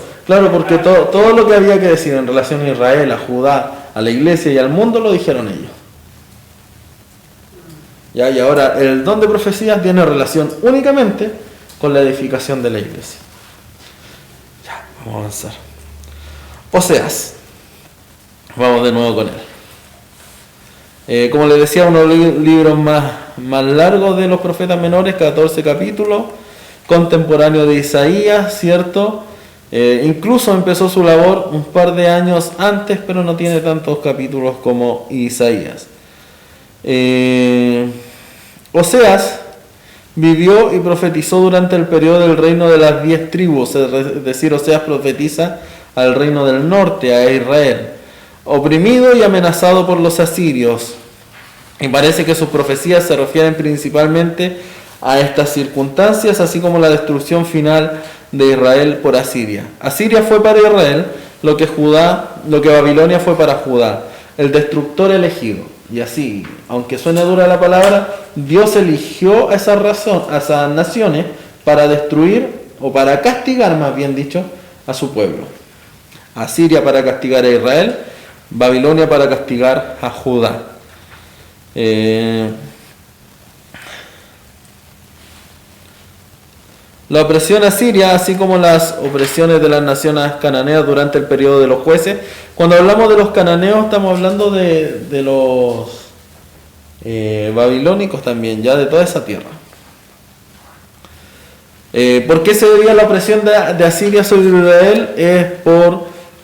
porque todo lo que había que decir en relación a Israel, a Judá, a la iglesia y al mundo lo dijeron ellos. ¿Ya? Y ahora el don de profecía tiene relación únicamente con la edificación de la iglesia. Ya, vamos a avanzar. Oseas. Vamos de nuevo con él. Como les decía, uno de los libros más largos de los profetas menores, 14 capítulos, contemporáneo de Isaías, ¿cierto? Incluso empezó su labor un par de años antes, pero no tiene tantos capítulos como Isaías. Oseas vivió y profetizó durante el periodo del reino de las 10 tribus, es decir, Oseas profetiza al reino del norte, a Israel, oprimido y amenazado por los asirios. Y parece que sus profecías se refieren principalmente a estas circunstancias, así como la destrucción final de Israel por Asiria. Asiria fue para Israel lo que Babilonia fue para Judá, el destructor elegido. Y así, aunque suene dura la palabra, Dios eligió a esas naciones para destruir, o para castigar, más bien dicho, a su pueblo. Asiria para castigar a Israel, Babilonia para castigar a Judá. La opresión asiria, así como las opresiones de las naciones cananeas durante el periodo de los jueces. Cuando hablamos de los cananeos estamos hablando de los babilónicos también, ya de toda esa tierra. ¿Por qué se debía la opresión de Asiria sobre Israel? Es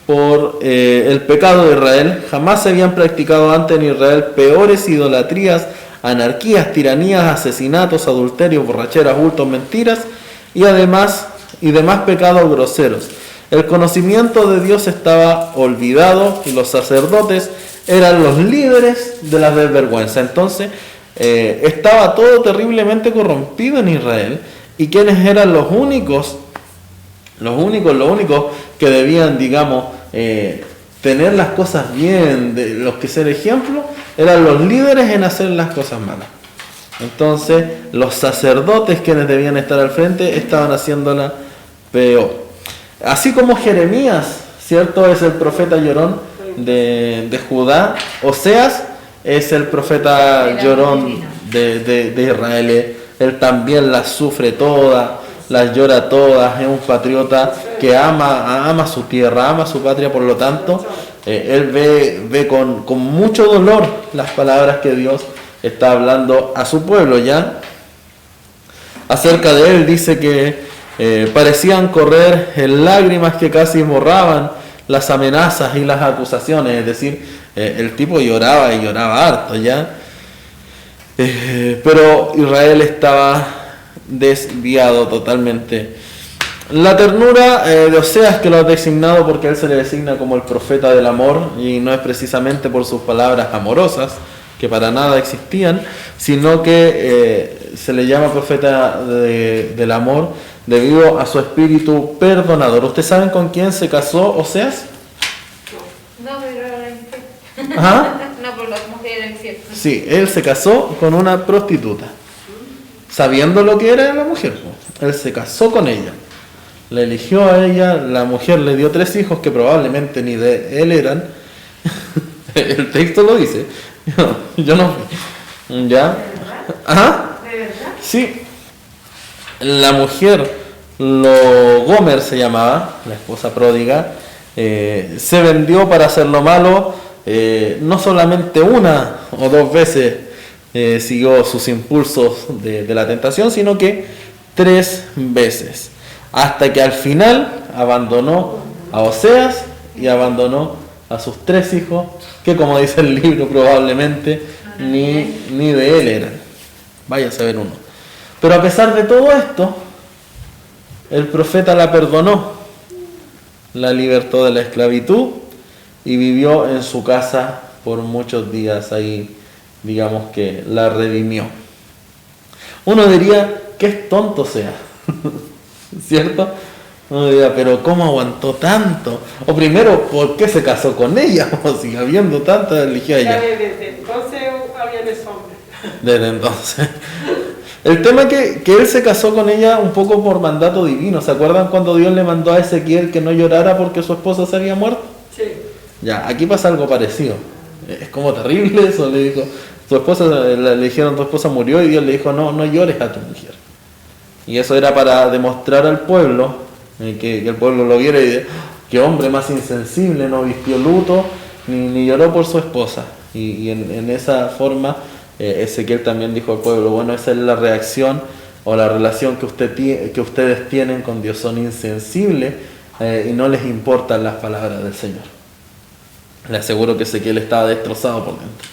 por el pecado de Israel. Jamás se habían practicado antes en Israel peores idolatrías, anarquías, tiranías, asesinatos, adulterios, borracheras, hurtos, mentiras y demás pecados groseros. El conocimiento de Dios estaba olvidado y los sacerdotes eran los líderes de la desvergüenza. Entonces estaba todo terriblemente corrompido en Israel. ¿Y quiénes eran los únicos que debían, digamos, tener las cosas bien, de los que ser ejemplo? Eran los líderes en hacer las cosas malas. Entonces los sacerdotes, quienes debían estar al frente, estaban haciéndola peor. Así como Jeremías, ¿cierto?, es el profeta llorón de Judá, Oseas es el profeta llorón de Israel. Él también las sufre todas, las llora todas, es un patriota que ama su tierra, ama su patria, por lo tanto, él ve con mucho dolor las palabras que Dios está hablando a su pueblo. Ya acerca de él dice que parecían correr en lágrimas que casi borraban las amenazas y las acusaciones, es decir, el tipo lloraba y lloraba harto, ya. Pero Israel estaba desviado totalmente. La ternura de Oseas, que lo ha designado porque él se le designa como el profeta del amor, y no es precisamente por sus palabras amorosas, que para nada existían, sino que se le llama profeta del amor debido a su espíritu perdonador. ¿Ustedes saben con quién se casó Oseas? No, pero era infiel. ¿Ah? No, por las mujeres infiel. Sí, él se casó con una prostituta, sabiendo lo que era la mujer. Él se casó con ella, le eligió a ella, la mujer le dio 3 hijos que probablemente ni de él eran. El texto lo dice. Yo no fui. ¿Ya? ¿Ah? ¿De verdad? Sí. La mujer, Gomer se llamaba, la esposa pródiga, se vendió para hacer lo malo. No solamente una o 2 veces siguió sus impulsos de la tentación, sino que 3 veces. Hasta que al final abandonó a Oseas y abandonó a sus 3 hijos, que como dice el libro probablemente ni de él eran. Vaya a saber uno. Pero a pesar de todo esto, el profeta la perdonó, la libertó de la esclavitud y vivió en su casa por muchos días. Ahí, digamos que la redimió. Uno diría que es tonto sea, ¿cierto? Uno diría, pero ¿cómo aguantó tanto? O primero, ¿por qué se casó con ella? O si habiendo tanta, eligió a ella. Desde entonces había ese hombre. Desde entonces. El tema es que él se casó con ella un poco por mandato divino. ¿Se acuerdan cuando Dios le mandó a Ezequiel que no llorara porque su esposa se había muerto? Sí. Ya, aquí pasa algo parecido. Es como terrible eso, le dijo. Tu esposa, le dijeron, tu esposa murió, y Dios le dijo, no llores a tu mujer. Y eso era para demostrar al pueblo, que el pueblo lo viera y de, qué hombre más insensible, no vistió luto, ni lloró por su esposa. Y en esa forma, Ezequiel también dijo al pueblo, bueno, esa es la reacción o la relación que ustedes tienen con Dios, son insensibles y no les importan las palabras del Señor. Le aseguro que Ezequiel estaba destrozado por dentro.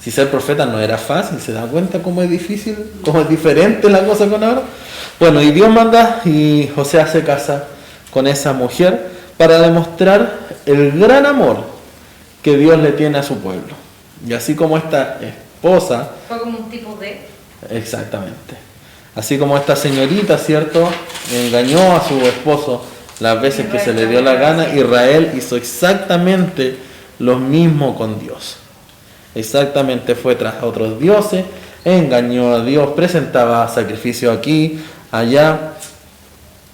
Si ser profeta no era fácil, ¿se da cuenta cómo es difícil, cómo es diferente la cosa con ahora? Bueno, y Dios manda y José se casa con esa mujer para demostrar el gran amor que Dios le tiene a su pueblo. Y así como esta esposa... Fue como un tipo de... Exactamente. Así como esta señorita, ¿cierto?, engañó a su esposo las veces que se le dio la gana, Israel hizo exactamente lo mismo con Dios. Exactamente, fue tras otros dioses, engañó a Dios, presentaba sacrificio aquí, allá.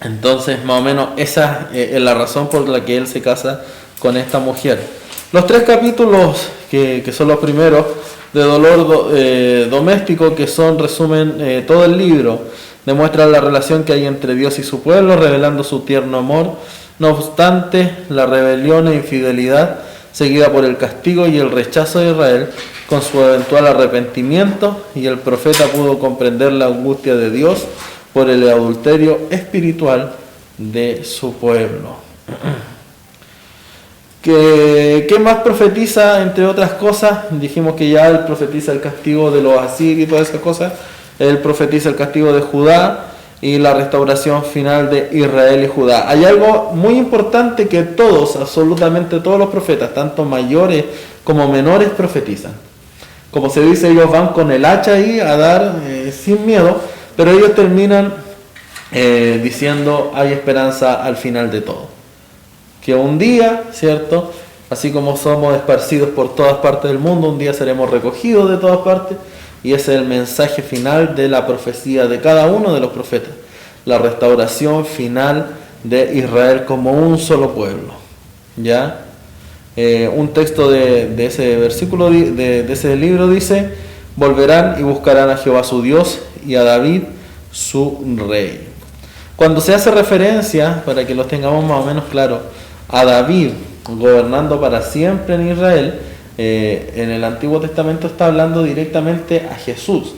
Entonces, más o menos, esa es la razón por la que él se casa con esta mujer. Los 3 capítulos que son los primeros de dolor doméstico, que son, resumen todo el libro, demuestran la relación que hay entre Dios y su pueblo, revelando su tierno amor. No obstante, la rebelión e infidelidad, seguida por el castigo y el rechazo de Israel, con su eventual arrepentimiento, y el profeta pudo comprender la angustia de Dios por el adulterio espiritual de su pueblo. ¿Qué más profetiza, entre otras cosas? Dijimos que ya él profetiza el castigo de los asirios y todas esas cosas. Él profetiza el castigo de Judá y la restauración final de Israel y Judá. Hay algo muy importante que todos, absolutamente todos los profetas, tanto mayores como menores, profetizan. Como se dice, ellos van con el hacha ahí a dar sin miedo, pero ellos terminan diciendo hay esperanza al final de todo. Que un día, ¿cierto?, así como somos esparcidos por todas partes del mundo, un día seremos recogidos de todas partes, y ese es el mensaje final de la profecía de cada uno de los profetas, la restauración final de Israel como un solo pueblo. ¿Ya? Un texto de ese versículo, de ese libro dice, volverán y buscarán a Jehová su Dios y a David su rey. Cuando se hace referencia, para que los tengamos más o menos claro, a David gobernando para siempre en Israel, en el Antiguo Testamento está hablando directamente a Jesús.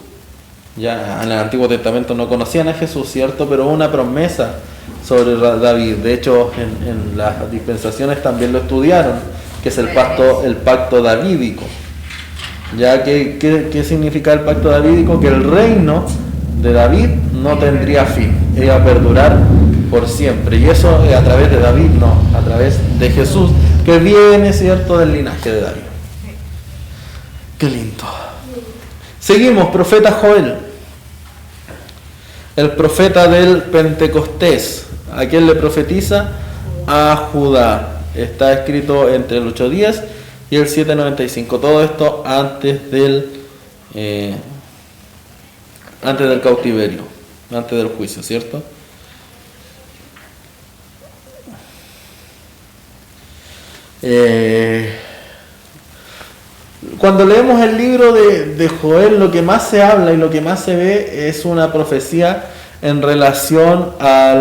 Ya en el Antiguo Testamento no conocían a Jesús, ¿cierto? Pero hubo una promesa sobre David. De hecho, en las dispensaciones también lo estudiaron, que es el pacto davídico. ¿Ya? ¿Qué significa el pacto davídico? Que el reino de David no tendría fin, iba a perdurar por siempre. Y eso a través de David, no, a través de Jesús, que viene, ¿cierto?, del linaje de David. Qué lindo. Seguimos, profeta Joel, el profeta del Pentecostés. ¿A quién le profetiza? A Judá. Está escrito entre el 8:10 y el 7:95. Todo esto antes del cautiverio, antes del juicio, ¿cierto? Cuando leemos el libro de Joel, lo que más se habla y lo que más se ve es una profecía en relación a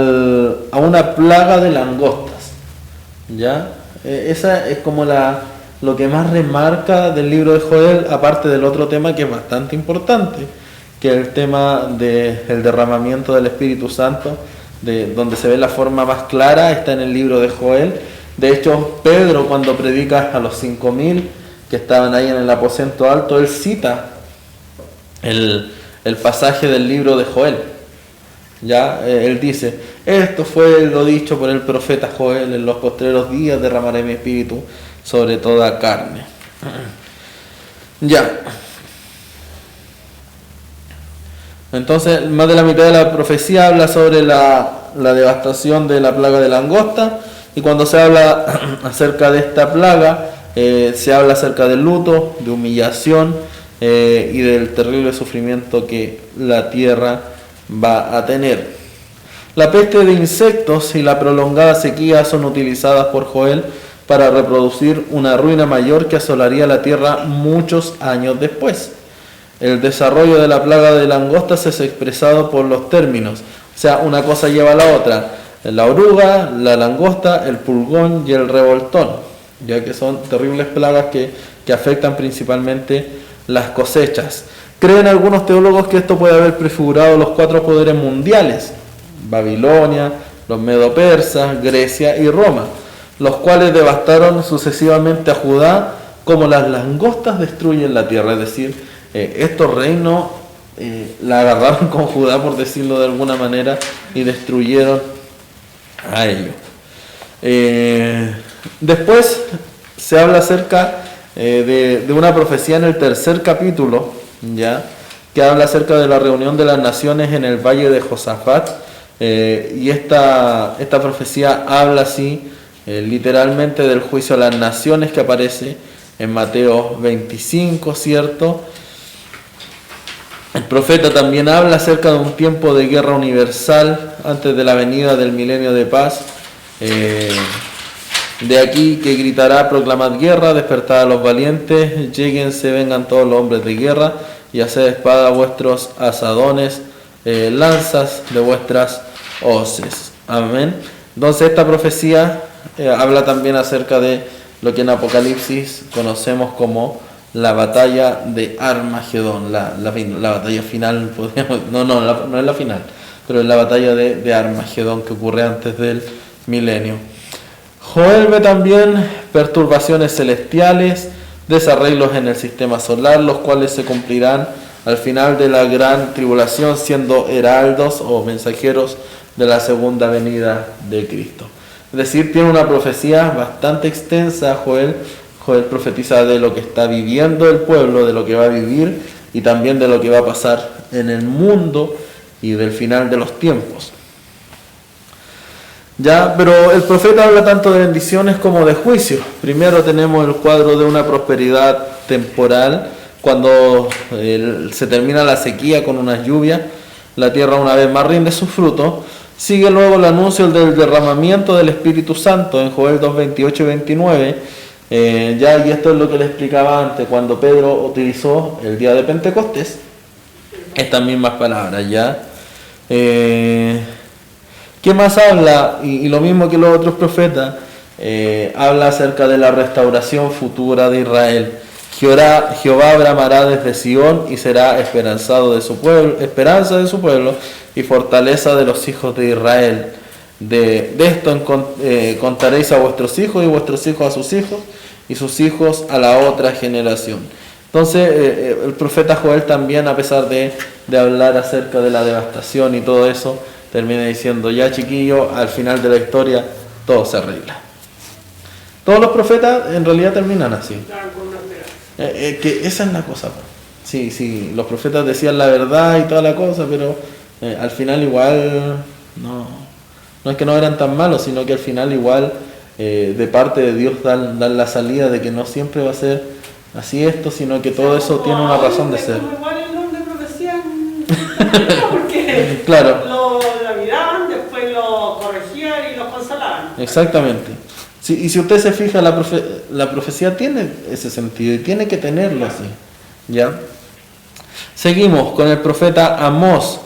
una plaga de langostas. ¿Ya? Esa es como lo que más remarca del libro de Joel, aparte del otro tema que es bastante importante, que es el tema del derramamiento del Espíritu Santo, donde se ve la forma más clara, está en el libro de Joel. De hecho, Pedro, cuando predica a los 5.000 que estaban ahí en el aposento alto, él cita el pasaje del libro de Joel. Ya, él dice, esto fue lo dicho por el profeta Joel, en los postreros días derramaré mi espíritu sobre toda carne. Ya. Entonces, más de la mitad de la profecía habla sobre la devastación de la plaga de langosta. Y cuando se habla acerca de esta plaga, se habla acerca del luto, de humillación, y del terrible sufrimiento que la tierra va a tener. La peste de insectos y la prolongada sequía son utilizadas por Joel para reproducir una ruina mayor que asolaría la tierra muchos años después. El desarrollo de la plaga de langostas es expresado por los términos, o sea, una cosa lleva a la otra: la oruga, la langosta, el pulgón y el revoltón, ya que son terribles plagas que afectan principalmente las cosechas. Creen algunos teólogos que esto puede haber prefigurado los 4 poderes mundiales: Babilonia, los medo-persas, Grecia y Roma, los cuales devastaron sucesivamente a Judá como las langostas destruyen la tierra. Es decir, estos reinos la agarraron con Judá, por decirlo de alguna manera, y destruyeron a ellos. Después se habla acerca de una profecía en el 3er capítulo, ya, que habla acerca de la reunión de las naciones en el valle de Josafat, y esta profecía habla así literalmente del juicio a las naciones que aparece en Mateo 25, ¿cierto? El profeta también habla acerca de un tiempo de guerra universal antes de la venida del milenio de paz. De aquí que gritará: proclamad guerra, despertad a los valientes, lléguense, vengan todos los hombres de guerra, y haced espada vuestros asadones, lanzas de vuestras hoces. Amén. Entonces esta profecía habla también acerca de lo que en Apocalipsis conocemos como la batalla de Armagedón, la batalla final, no es la final, pero es la batalla de Armagedón que ocurre antes del milenio. Joel ve también perturbaciones celestiales, desarreglos en el sistema solar, los cuales se cumplirán al final de la gran tribulación, siendo heraldos o mensajeros de la segunda venida de Cristo. Es decir, tiene una profecía bastante extensa Joel. Joel profetiza de lo que está viviendo el pueblo, de lo que va a vivir y también de lo que va a pasar en el mundo y del final de los tiempos. Ya, pero el profeta habla tanto de bendiciones como de juicio. Primero tenemos el cuadro de una prosperidad temporal, cuando se termina la sequía con unas lluvias, la tierra una vez más rinde su fruto. Sigue luego el anuncio del derramamiento del Espíritu Santo en Joel 2, 28 y 29. Y esto es lo que les explicaba antes, cuando Pedro utilizó el día de Pentecostés, estas mismas palabras, ¿ya? ¿Qué más habla? Y lo mismo que los otros profetas, habla acerca de la restauración futura de Israel. Jehová bramará desde Sion y será esperanza de su pueblo y fortaleza de los hijos de Israel. De esto contaréis a vuestros hijos y vuestros hijos a sus hijos y sus hijos a la otra generación. Entonces el profeta Joel también, a pesar de hablar acerca de la devastación y todo eso, termina diciendo: ya chiquillo, al final de la historia todo se arregla. Todos los profetas en realidad terminan así. Que esa es la cosa. Sí, los profetas decían la verdad y toda la cosa, pero al final igual no es que no eran tan malos, sino que al final igual de parte de Dios dan la salida de que no siempre va a ser así esto, sino que todo eso tiene una razón de ser. Igual el nombre profecía, porque claro, lo miraban, después lo corregían y lo consolaban. Exactamente. Sí, y si usted se fija, la profecía tiene ese sentido y tiene que tenerlo así. ¿Ya? Seguimos con el profeta Amós.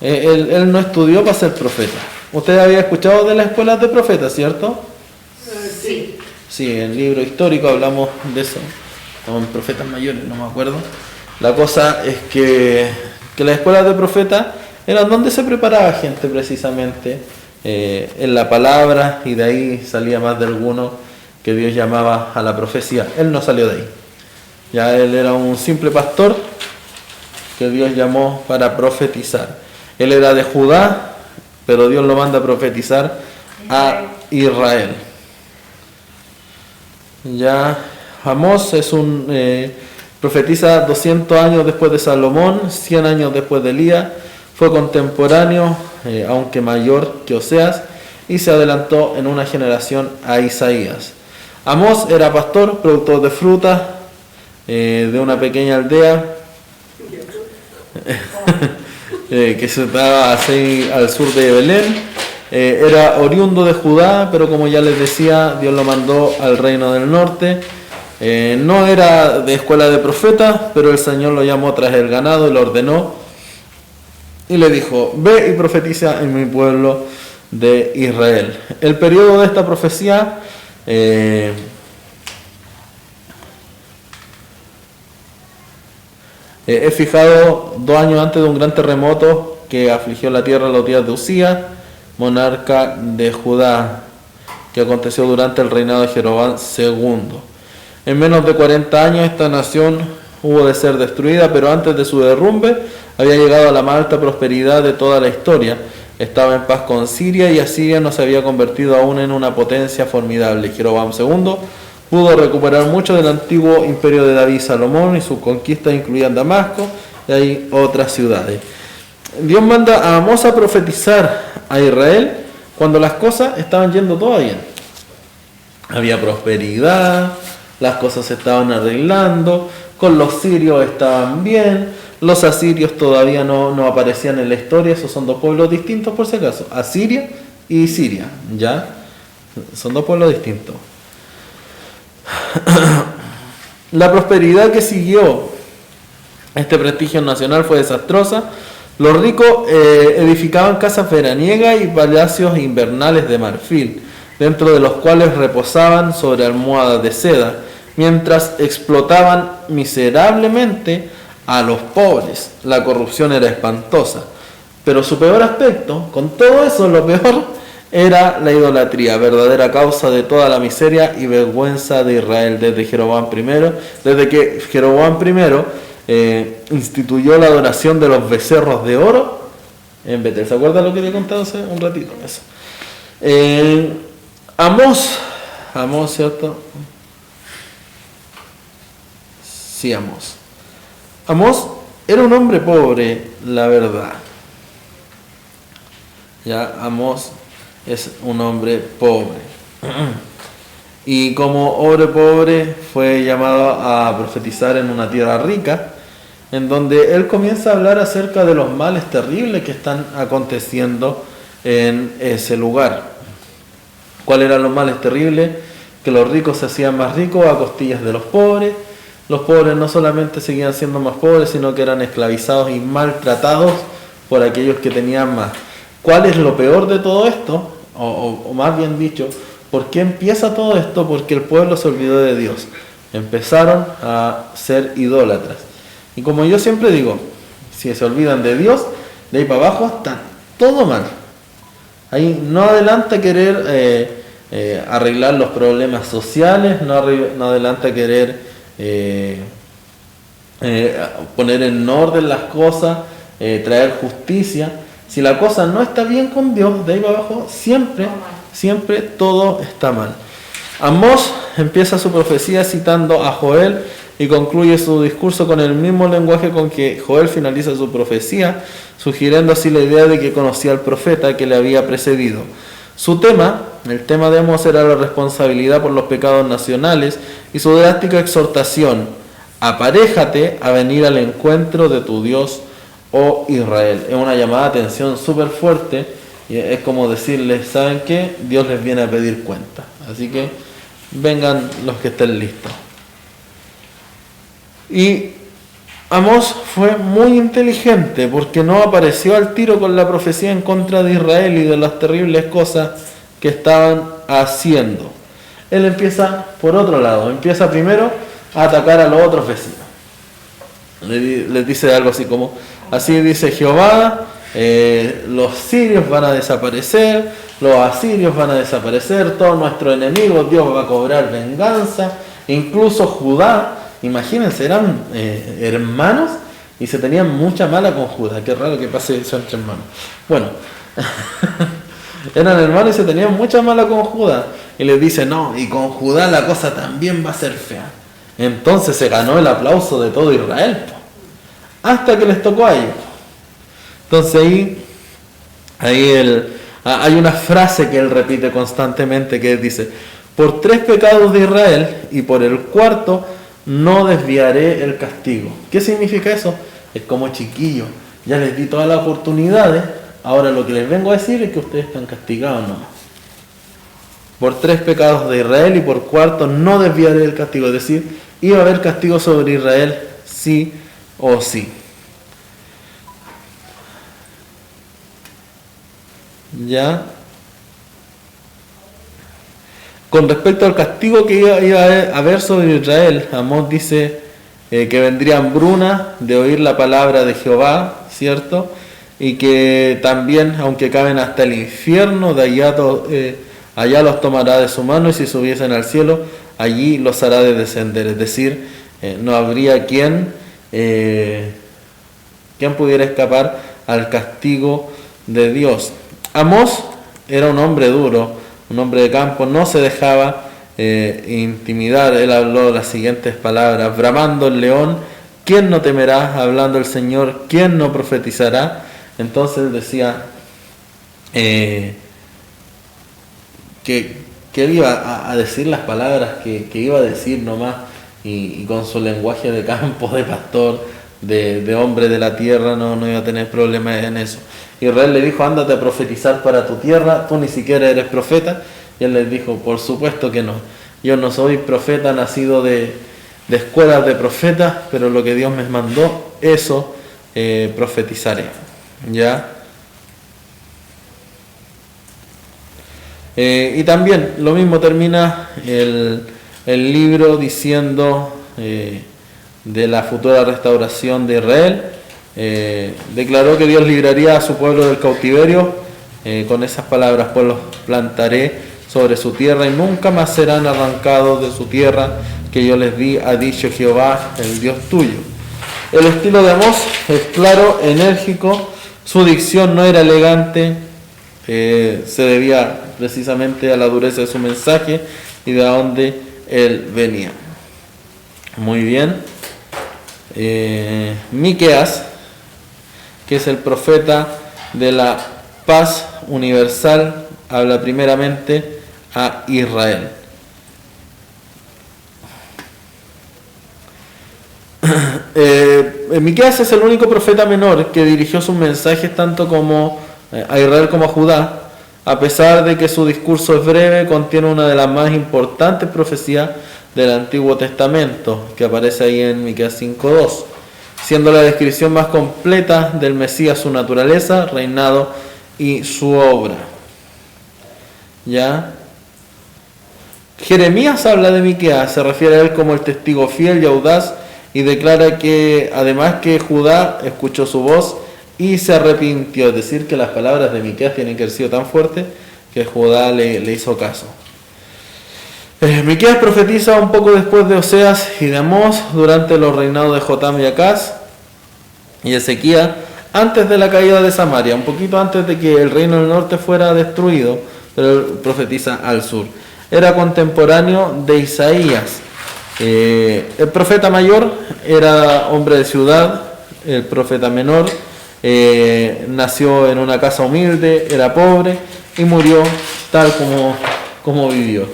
Él no estudió para ser profeta. Usted había escuchado de las escuelas de profetas, ¿cierto? Sí. Sí, en el libro histórico hablamos de eso. Con profetas mayores, no me acuerdo. La cosa es que las escuelas de profetas eran donde se preparaba gente precisamente en la palabra, y de ahí salía más de alguno que Dios llamaba a la profecía. Él no salió de ahí. Ya él era un simple pastor que Dios llamó para profetizar. Él era de Judá, pero Dios lo manda a profetizar a Israel. Ya Amós es profetiza 200 años después de Salomón, 100 años después de Elías. Fue contemporáneo, aunque mayor que Oseas, y se adelantó en una generación a Isaías. Amós era pastor, productor de frutas, de una pequeña aldea que se estaba así al sur de Belén. Era oriundo de Judá, pero como ya les decía, Dios lo mandó al reino del norte. No era de escuela de profetas, pero el Señor lo llamó tras el ganado y lo ordenó y le dijo: ve y profetiza en mi pueblo de Israel. El periodo de esta profecía es fijado 2 años antes de un gran terremoto que afligió la tierra en los días de Usías, monarca de Judá, que aconteció durante el reinado de Jeroboam II. En menos de 40 años esta nación hubo de ser destruida, pero antes de su derrumbe había llegado a la más alta prosperidad de toda la historia. Estaba en paz con Siria y Asiria no se había convertido aún en una potencia formidable. Jeroboam II pudo recuperar mucho del antiguo imperio de David y Salomón, y sus conquistas incluían Damasco y hay otras ciudades. Dios manda a Amós a profetizar a Israel cuando las cosas estaban yendo todas bien. Había prosperidad, las cosas se estaban arreglando, con los sirios estaban bien, los asirios todavía no aparecían en la historia. Esos son 2 pueblos distintos, por si acaso, Asiria y Siria, ¿ya? Son 2 pueblos distintos. La prosperidad que siguió este prestigio nacional fue desastrosa. Los ricos edificaban casas veraniegas y palacios invernales de marfil, dentro de los cuales reposaban sobre almohadas de seda, mientras explotaban miserablemente a los pobres. La corrupción era espantosa, pero su peor aspecto, con todo eso, lo peor era la idolatría, verdadera causa de toda la miseria y vergüenza de Israel desde que Jeroboam I instituyó la adoración de los becerros de oro en Betel. ¿Se acuerdan lo que le he contado hace un ratito? Eso. Amós, ¿cierto? Sí, Amós. Amós era un hombre pobre, la verdad. Ya, Amós es un hombre pobre. Y como hombre pobre fue llamado a profetizar en una tierra rica, en donde él comienza a hablar acerca de los males terribles que están aconteciendo en ese lugar. ¿Cuáles eran los males terribles? Que los ricos se hacían más ricos a costillas de los pobres. Los pobres no solamente seguían siendo más pobres, sino que eran esclavizados y maltratados por aquellos que tenían más. ¿Cuál es lo peor de todo esto? O más bien dicho, ¿por qué empieza todo esto? Porque el pueblo se olvidó de Dios. Empezaron a ser idólatras. Y como yo siempre digo, si se olvidan de Dios, de ahí para abajo está todo mal. Ahí no adelanta querer arreglar los problemas sociales, no adelanta querer poner en orden las cosas, traer justicia. Si la cosa no está bien con Dios, de ahí para abajo siempre todo está mal. Amós empieza su profecía citando a Joel y concluye su discurso con el mismo lenguaje con que Joel finaliza su profecía, sugiriendo así la idea de que conocía al profeta que le había precedido. Su tema, el tema de Amós, era la responsabilidad por los pecados nacionales y su drástica exhortación: aparéjate a venir al encuentro de tu Dios, oh Israel. Es una llamada de atención súper fuerte y es como decirles: ¿saben qué? Dios les viene a pedir cuenta, así que vengan los que estén listos. Y Amós fue muy inteligente porque no apareció al tiro con la profecía en contra de Israel y de las terribles cosas que estaban haciendo. Él empieza por otro lado, empieza primero a atacar a los otros vecinos. Les dice algo así como: así dice Jehová, los sirios van a desaparecer, los asirios van a desaparecer, todos nuestros enemigos, Dios va a cobrar venganza, incluso Judá. Imagínense, eran hermanos y se tenían mucha mala con Judá. Qué raro que pase eso entre hermanos. Bueno, eran hermanos y se tenían mucha mala con Judá. Y les dice: no, y con Judá la cosa también va a ser fea. Entonces se ganó el aplauso de todo Israel, hasta que les tocó a ellos. Entonces hay una frase que él repite constantemente que dice: por 3 pecados de Israel y por el 4 no desviaré el castigo. ¿Qué significa eso? Es como chiquillo, ya les di todas las oportunidades, ahora lo que les vengo a decir es que ustedes están castigados nomás. Por 3 pecados de Israel y por 4 no desviaré el castigo. Es decir, iba a haber castigo sobre Israel sí o sí. Ya. Con respecto al castigo que iba a haber sobre Israel, Amós dice que vendría hambruna de oír la palabra de Jehová, ¿cierto? Y que también, aunque caben hasta el infierno, de allá los tomará de su mano, y si subiesen al cielo, allí los hará de descender. Es decir, no habría quien pudiera escapar al castigo de Dios. Amós era un hombre duro, un hombre de campo, no se dejaba intimidar. Él habló las siguientes palabras: bramando el león, ¿quién no temerá? Hablando el Señor, ¿quién no profetizará? Entonces decía que él iba a decir las palabras que iba a decir nomás, y con su lenguaje de campo, de pastor, de hombre de la tierra, no iba a tener problemas en eso. Israel le dijo: ándate a profetizar para tu tierra, tú ni siquiera eres profeta. Y él les dijo: por supuesto que no, yo no soy profeta, nacido de escuelas de profetas, pero lo que Dios me mandó, eso profetizaré. ¿Ya? Y también lo mismo termina el libro diciendo de la futura restauración de Israel. Declaró que Dios libraría a su pueblo del cautiverio con esas palabras: pues los plantaré sobre su tierra y nunca más serán arrancados de su tierra que yo les di, ha dicho Jehová, el Dios tuyo. El estilo de Amós es claro, enérgico, su dicción no era elegante, se debía precisamente a la dureza de su mensaje y de dónde él venía. Muy bien. Miqueas, que es el profeta de la paz universal, habla primeramente a Israel. Miqueas es el único profeta menor que dirigió sus mensajes tanto como a Israel como a Judá. A pesar de que su discurso es breve, contiene una de las más importantes profecías del Antiguo Testamento, que aparece ahí en Miqueas 5:2, siendo la descripción más completa del Mesías, su naturaleza, reinado y su obra. ¿Ya? Jeremías habla de Miqueas, se refiere a él como el testigo fiel y audaz, y declara que además que Judá escuchó su voz y se arrepintió. Es decir, que las palabras de Miqueas tienen que haber sido tan fuertes que Judá le hizo caso. Miqueas profetiza un poco después de Oseas y de Amós, durante los reinados de Jotam y Acaz y Ezequías, antes de la caída de Samaria, un poquito antes de que el reino del norte fuera destruido, pero él profetiza al sur. Era contemporáneo de Isaías. El profeta mayor era hombre de ciudad, el profeta menor nació en una casa humilde, era pobre y murió tal como vivió,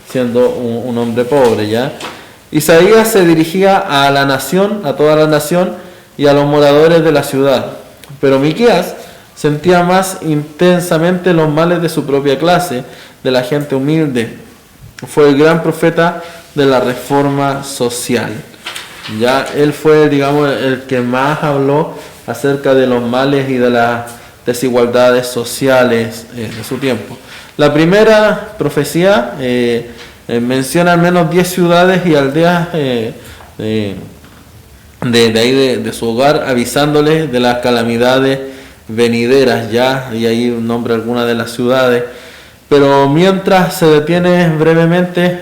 siendo un hombre pobre. ¿Ya? Isaías se dirigía a la nación, a toda la nación y a los moradores de la ciudad, pero Miqueas sentía más intensamente los males de su propia clase, de la gente humilde. Fue el gran profeta de la reforma social. Ya él fue, digamos, el que más habló acerca de los males y de las desigualdades sociales de su tiempo. La primera profecía menciona al menos 10 ciudades y aldeas de ahí de su hogar, avisándoles de las calamidades venideras, ya, y ahí nombra algunas de las ciudades. Pero mientras se detiene brevemente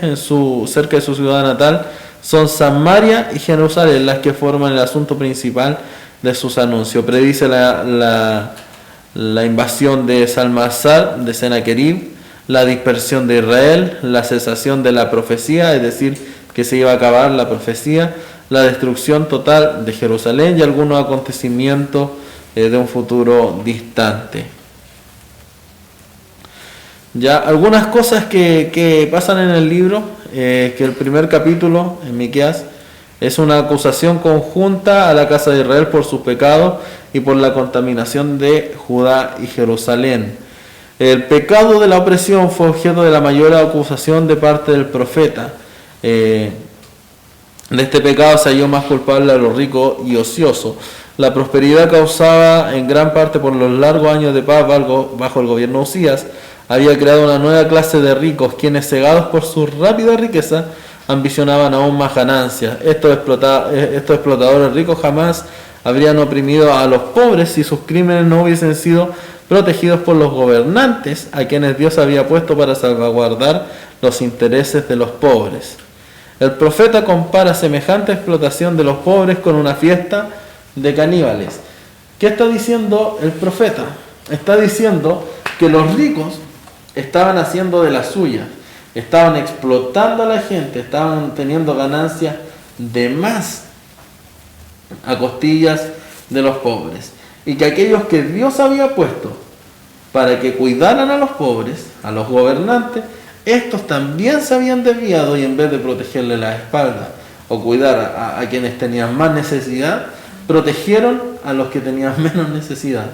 cerca de su ciudad natal, son Samaria y Jerusalén las que forman el asunto principal de sus anuncios. Predice la invasión de Salmanasar, de Senaquerib, la dispersión de Israel, la cesación de la profecía, es decir, que se iba a acabar la profecía, la destrucción total de Jerusalén y algunos acontecimientos de un futuro distante. Ya, algunas cosas que pasan en el libro, que el primer capítulo, en Miqueas, Es una acusación conjunta a la casa de Israel por sus pecados y por la contaminación de Judá y Jerusalén. El pecado de la opresión fue objeto de la mayor acusación de parte del profeta. De este pecado se halló más culpable a los ricos y ociosos. La prosperidad causada en gran parte por los largos años de paz bajo el gobierno de Usías había creado una nueva clase de ricos, quienes cegados por su rápida riqueza ambicionaban aún más ganancias. Estos explotadores ricos jamás habrían oprimido a los pobres si sus crímenes no hubiesen sido protegidos por los gobernantes, a quienes Dios había puesto para salvaguardar los intereses de los pobres. El profeta compara semejante explotación de los pobres con una fiesta de caníbales. ¿Qué está diciendo el profeta? Está diciendo que los ricos estaban haciendo de la suya, estaban explotando a la gente, estaban teniendo ganancias de más a costillas de los pobres, y que aquellos que Dios había puesto para que cuidaran a los pobres, a los gobernantes, estos también se habían desviado, y en vez de protegerle la espalda o cuidar a quienes tenían más necesidad, protegieron a los que tenían menos necesidad.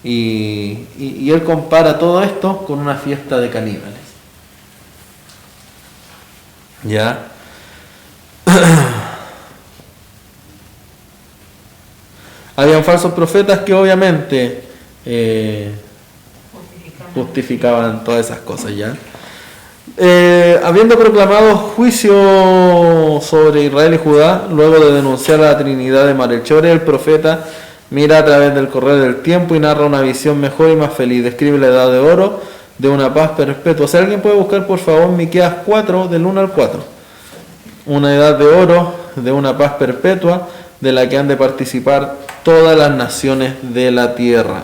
Y él compara todo esto con una fiesta de caníbales. ¿Ya? Habían falsos profetas que obviamente justificaban todas esas cosas, ¿ya? Habiendo proclamado juicio sobre Israel y Judá, luego de denunciar a la Trinidad de malhechores, el profeta mira a través del correr del tiempo y narra una visión mejor y más feliz. Describe la edad de oro de una paz perpetua. Si alguien puede buscar por favor Miqueas 4 del 1 al 4. Una edad de oro de una paz perpetua de la que han de participar todas las naciones de la tierra.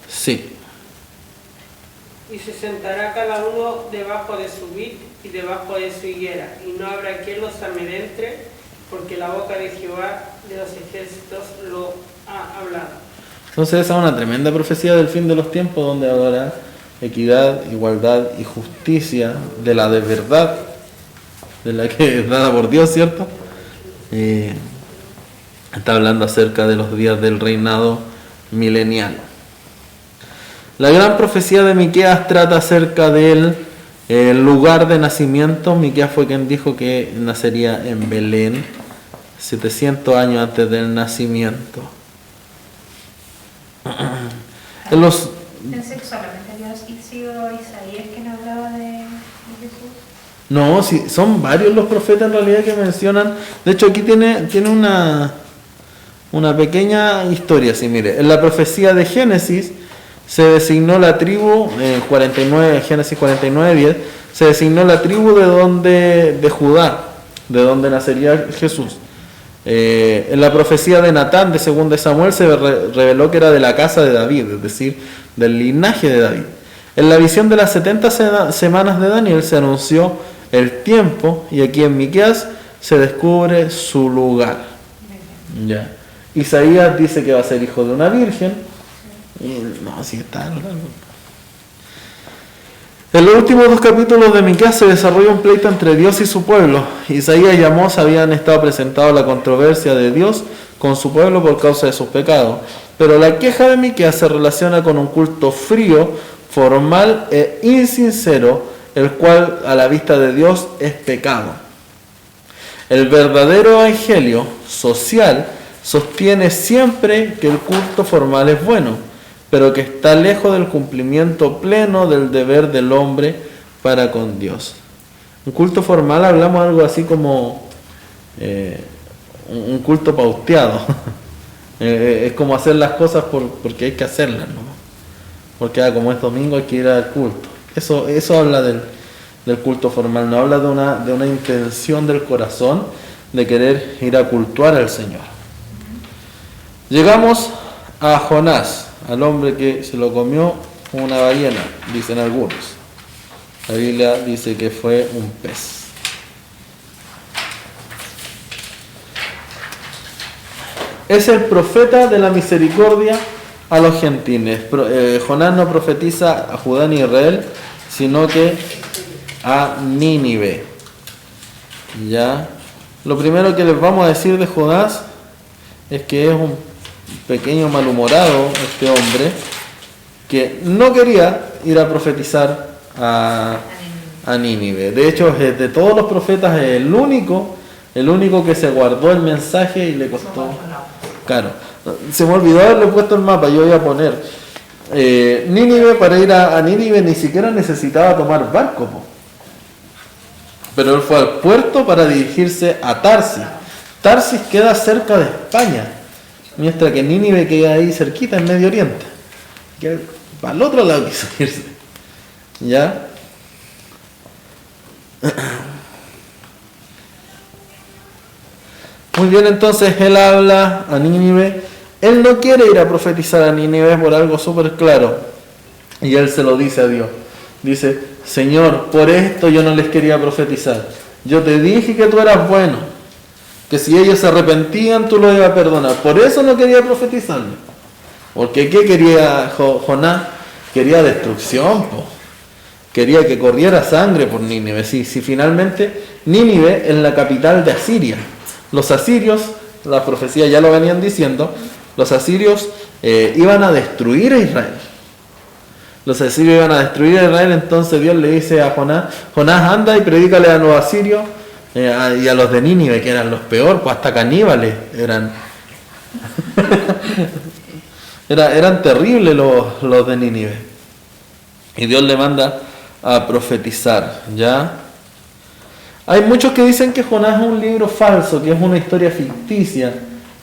Sí. Y se sentará cada uno debajo de su vid y debajo de su higuera, y no habrá quien los amedrente, porque la boca de Jehová de los ejércitos lo ha hablado. Entonces esa es una tremenda profecía del fin de los tiempos, donde habrá equidad, igualdad y justicia de la de verdad, de la que es dada por Dios, ¿cierto? Está hablando acerca de los días del reinado milenial. La gran profecía de Miqueas trata acerca del lugar de nacimiento. Miqueas fue quien dijo que nacería en Belén, 700 años antes del nacimiento. Pensé que solamente había sido Isaías quien hablaba de Jesús. No, sí, son varios los profetas en realidad que mencionan. De hecho, aquí tiene una pequeña historia. Sí, mire, en la profecía de Génesis se designó la tribu, Génesis 49:10, se designó la tribu de Judá, de donde nacería Jesús. En la profecía de Natán de 2 Samuel se reveló que era de la casa de David, es decir, del linaje de David. En la visión de las 70 semanas de Daniel se anunció el tiempo, y aquí en Miqueas se descubre su lugar. Ya. Isaías dice que va a ser hijo de una virgen. No, así está. En los últimos 2 capítulos de Miqueas se desarrolla un pleito entre Dios y su pueblo. Isaías y Amós habían estado presentados la controversia de Dios con su pueblo por causa de sus pecados. Pero la queja de Miqueas se relaciona con un culto frío, formal e insincero, el cual a la vista de Dios es pecado. El verdadero evangelio social sostiene siempre que el culto formal es bueno, pero que está lejos del cumplimiento pleno del deber del hombre para con Dios. Un culto formal, hablamos de algo así como un culto pauteado. Es como hacer las cosas porque hay que hacerlas, ¿no? Porque como es domingo hay que ir al culto. Eso habla del culto formal, no habla de una intención del corazón de querer ir a cultuar al Señor. Llegamos a Jonás, al hombre que se lo comió una ballena, dicen algunos. La Biblia dice que fue un pez. Es el profeta de la misericordia a los gentiles. Jonás no profetiza a Judá ni Israel, sino que a Nínive. Ya. Lo primero que les vamos a decir de Jonás es que es un pequeño malhumorado este hombre que no quería ir a profetizar a Nínive. De hecho, de todos los profetas es el único que se guardó el mensaje y le costó caro. Se me olvidó haberle puesto el mapa, yo iba a poner Nínive. Para ir a Nínive ni siquiera necesitaba tomar barco, pero él fue al puerto para dirigirse a Tarsis. Tarsis queda cerca de España, mientras que Nínive queda ahí cerquita en Medio Oriente, que para el otro lado quiso irse. ¿Ya? Muy bien, entonces él habla a Nínive. Él no quiere ir a profetizar a Nínive por algo súper claro. Y él se lo dice a Dios. Dice: Señor, por esto yo no les quería profetizar. Yo te dije que tú eras bueno, que si ellos se arrepentían tú los ibas a perdonar. Por eso no quería profetizarle. Porque ¿qué quería Jonás? Quería destrucción, quería que corriera sangre por Nínive. Si finalmente Nínive es la capital de Asiria. Los asirios, las profecías ya lo venían diciendo, los asirios iban a destruir a Israel. Los asirios iban a destruir a Israel. Entonces Dios le dice a Jonás: Jonás, anda y predícale a los asirios y a los de Nínive, que eran los peores, pues hasta caníbales eran. Eran terribles los de Nínive. Y Dios le manda a profetizar, ¿ya? Hay muchos que dicen que Jonás es un libro falso, que es una historia ficticia,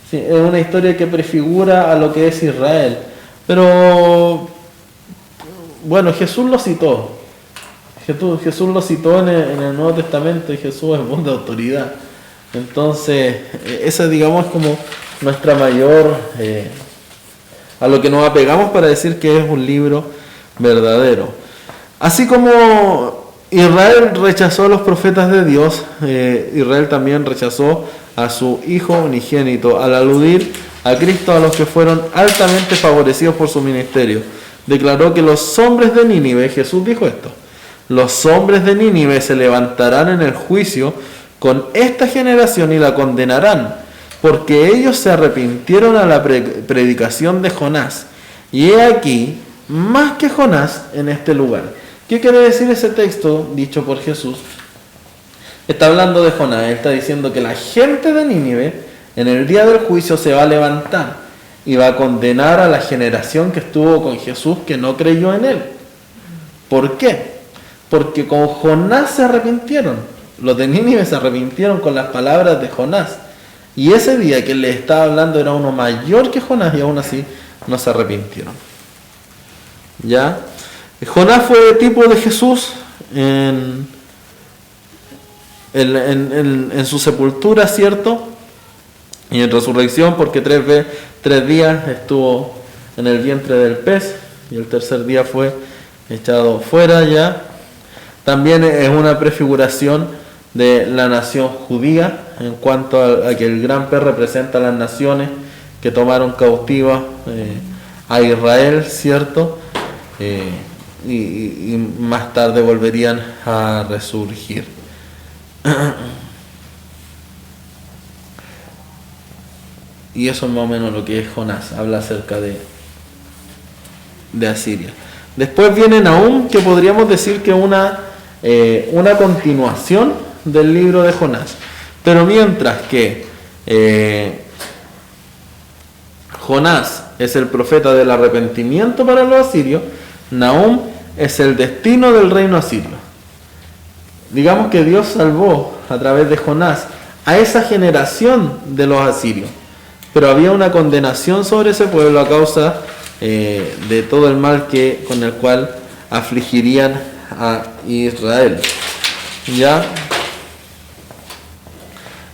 ¿sí? Es una historia que prefigura a lo que es Israel. Pero bueno, Jesús lo citó. Jesús lo citó en el Nuevo Testamento, y Jesús es voz de autoridad. Entonces, esa, digamos, es como nuestra mayor, a lo que nos apegamos para decir que es un libro verdadero. Así como Israel rechazó a los profetas de Dios, Israel también rechazó a su Hijo unigénito al aludir a Cristo a los que fueron altamente favorecidos por su ministerio. Declaró que los hombres de Nínive, Jesús dijo esto: los hombres de Nínive se levantarán en el juicio con esta generación y la condenarán, porque ellos se arrepintieron a la predicación de Jonás. Y he aquí, más que Jonás en este lugar. ¿Qué quiere decir ese texto dicho por Jesús? Está hablando de Jonás. Él está diciendo que la gente de Nínive en el día del juicio se va a levantar y va a condenar a la generación que estuvo con Jesús, que no creyó en él. ¿Por qué? Porque con Jonás se arrepintieron. Los de Nínive se arrepintieron con las palabras de Jonás. Y ese día que le estaba hablando era uno mayor que Jonás, y aún así no se arrepintieron. ¿Ya? Jonás fue tipo de Jesús en su sepultura, ¿cierto? Y en resurrección, porque 3 días estuvo en el vientre del pez y el tercer día fue echado fuera ya. También es una prefiguración de la nación judía, en cuanto a que el gran pez representa a las naciones que tomaron cautiva a Israel, ¿cierto? Y más tarde volverían a resurgir. Y eso es más o menos lo que es Jonás. Habla acerca de Asiria. Después viene Nahum, que podríamos decir que es una continuación del libro de Jonás. Pero mientras que Jonás es el profeta del arrepentimiento para los asirios, Nahum es el destino del reino asirio. Digamos que Dios salvó a través de Jonás a esa generación de los asirios, pero había una condenación sobre ese pueblo a causa de todo el mal con el cual afligirían a Israel. ¿Ya?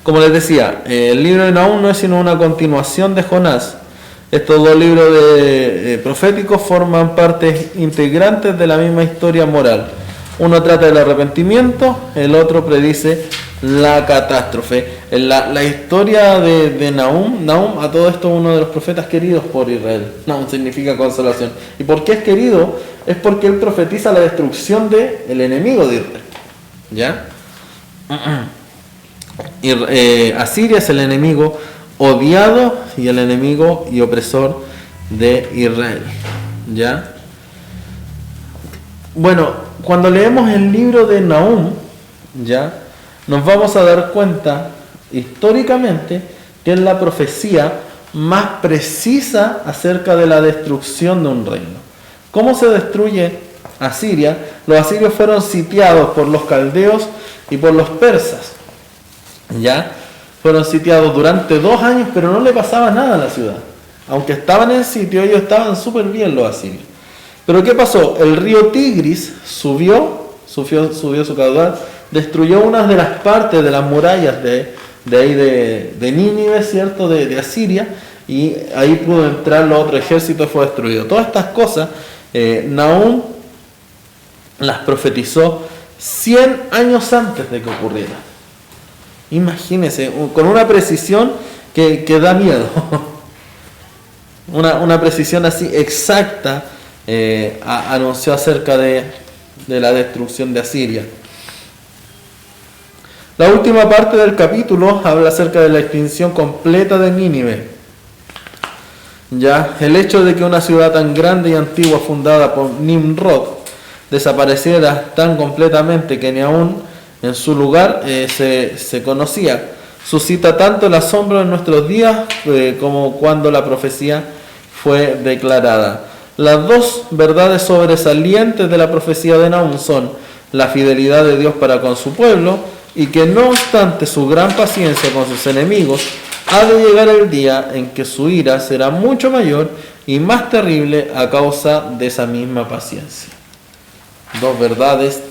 Como les decía, el libro de Nahum no es sino una continuación de Jonás. Estos dos libros proféticos forman partes integrantes de la misma historia moral. Uno trata del arrepentimiento, el otro predice la catástrofe. La historia de Nahum a todo esto es uno de los profetas queridos por Israel. Nahum significa consolación. ¿Y por qué es querido? Es porque él profetiza la destrucción del enemigo de Israel. ¿Ya? Asiria es el enemigo odiado y el enemigo y opresor de Israel. ¿Ya? Bueno, cuando leemos el libro de Nahum, ¿ya?, nos vamos a dar cuenta históricamente que es la profecía más precisa acerca de la destrucción de un reino. ¿Cómo se destruye Asiria? Los asirios fueron sitiados por los caldeos y por los persas. ¿Ya? Fueron sitiados durante 2 años, pero no le pasaba nada a la ciudad. Aunque estaban en sitio, ellos estaban súper bien, los asirios. Pero ¿qué pasó? El río Tigris subió su caudal, destruyó unas de las partes de las murallas de ahí de Nínive, ¿cierto? De Asiria, y ahí pudo entrar los otros ejércitos y fue destruido. Todas estas cosas, Nahum las profetizó 100 años antes de que ocurriera. Imagínense, con una precisión que da miedo. Una precisión así exacta anunció acerca de la destrucción de Asiria. La última parte del capítulo habla acerca de la extinción completa de Nínive. Ya, el hecho de que una ciudad tan grande y antigua fundada por Nimrod desapareciera tan completamente que ni aún en su lugar se conocía, suscita tanto el asombro en nuestros días como cuando la profecía fue declarada. Las 2 verdades sobresalientes de la profecía de Nahum son la fidelidad de Dios para con su pueblo y que no obstante su gran paciencia con sus enemigos, ha de llegar el día en que su ira será mucho mayor y más terrible a causa de esa misma paciencia. 2 verdades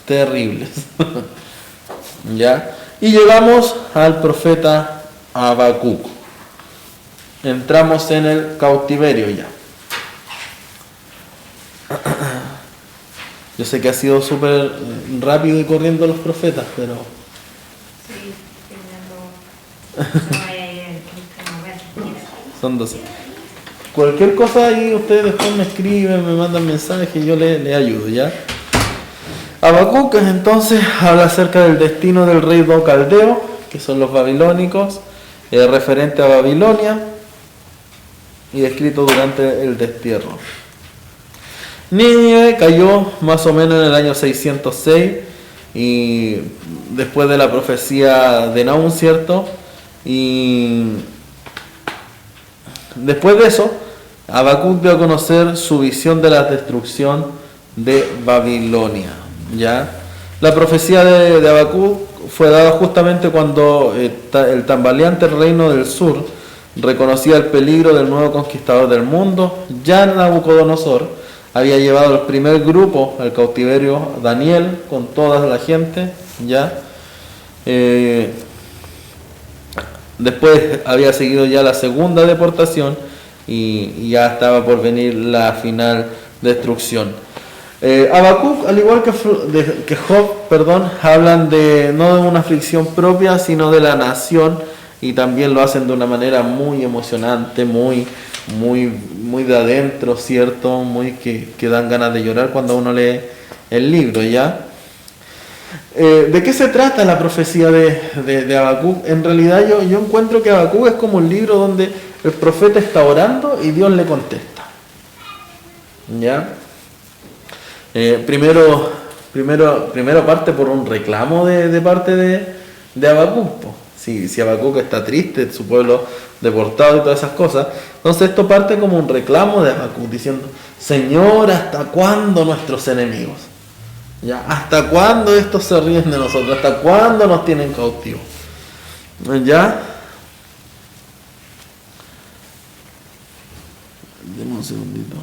terribles. ¿Ya? Y llegamos al profeta Habacuc. Entramos en el cautiverio ya. Yo sé que ha sido súper rápido y corriendo los profetas, pero... Sí, son 12. Cualquier cosa ahí ustedes después me escriben, me mandan mensajes y yo le ayudo, ¿ya? Habacuc entonces habla acerca del destino del rey caldeo, que son los babilónicos, referente a Babilonia y descrito durante el destierro. Nínive cayó más o menos en el año 606 y después de la profecía de Nahum, ¿cierto? Y después de eso, Habacuc dio a conocer su visión de la destrucción de Babilonia. ¿Ya? La profecía de Habacuc fue dada justamente cuando el tambaleante reino del sur reconocía el peligro del nuevo conquistador del mundo. Ya Nabucodonosor había llevado el primer grupo al cautiverio, Daniel con toda la gente, ¿ya? Después había seguido ya la segunda deportación y ya estaba por venir la final destrucción. Habacuc, al igual que Job, hablan no de una aflicción propia, sino de la nación, y también lo hacen de una manera muy emocionante, muy de adentro, ¿cierto? Muy que dan ganas de llorar cuando uno lee el libro, ¿ya? ¿De qué se trata la profecía de Habacuc? En realidad yo encuentro que Habacuc es como un libro donde el profeta está orando y Dios le contesta, ¿ya? Primero parte por un reclamo de parte de Habacuc. Si Habacuc está triste, su pueblo deportado y todas esas cosas, entonces esto parte como un reclamo de Habacuc diciendo: Señor, ¿hasta cuándo nuestros enemigos? ¿Ya? ¿Hasta cuándo estos se ríen de nosotros? ¿Hasta cuándo nos tienen cautivos? ¿Ya? Deme un segundito.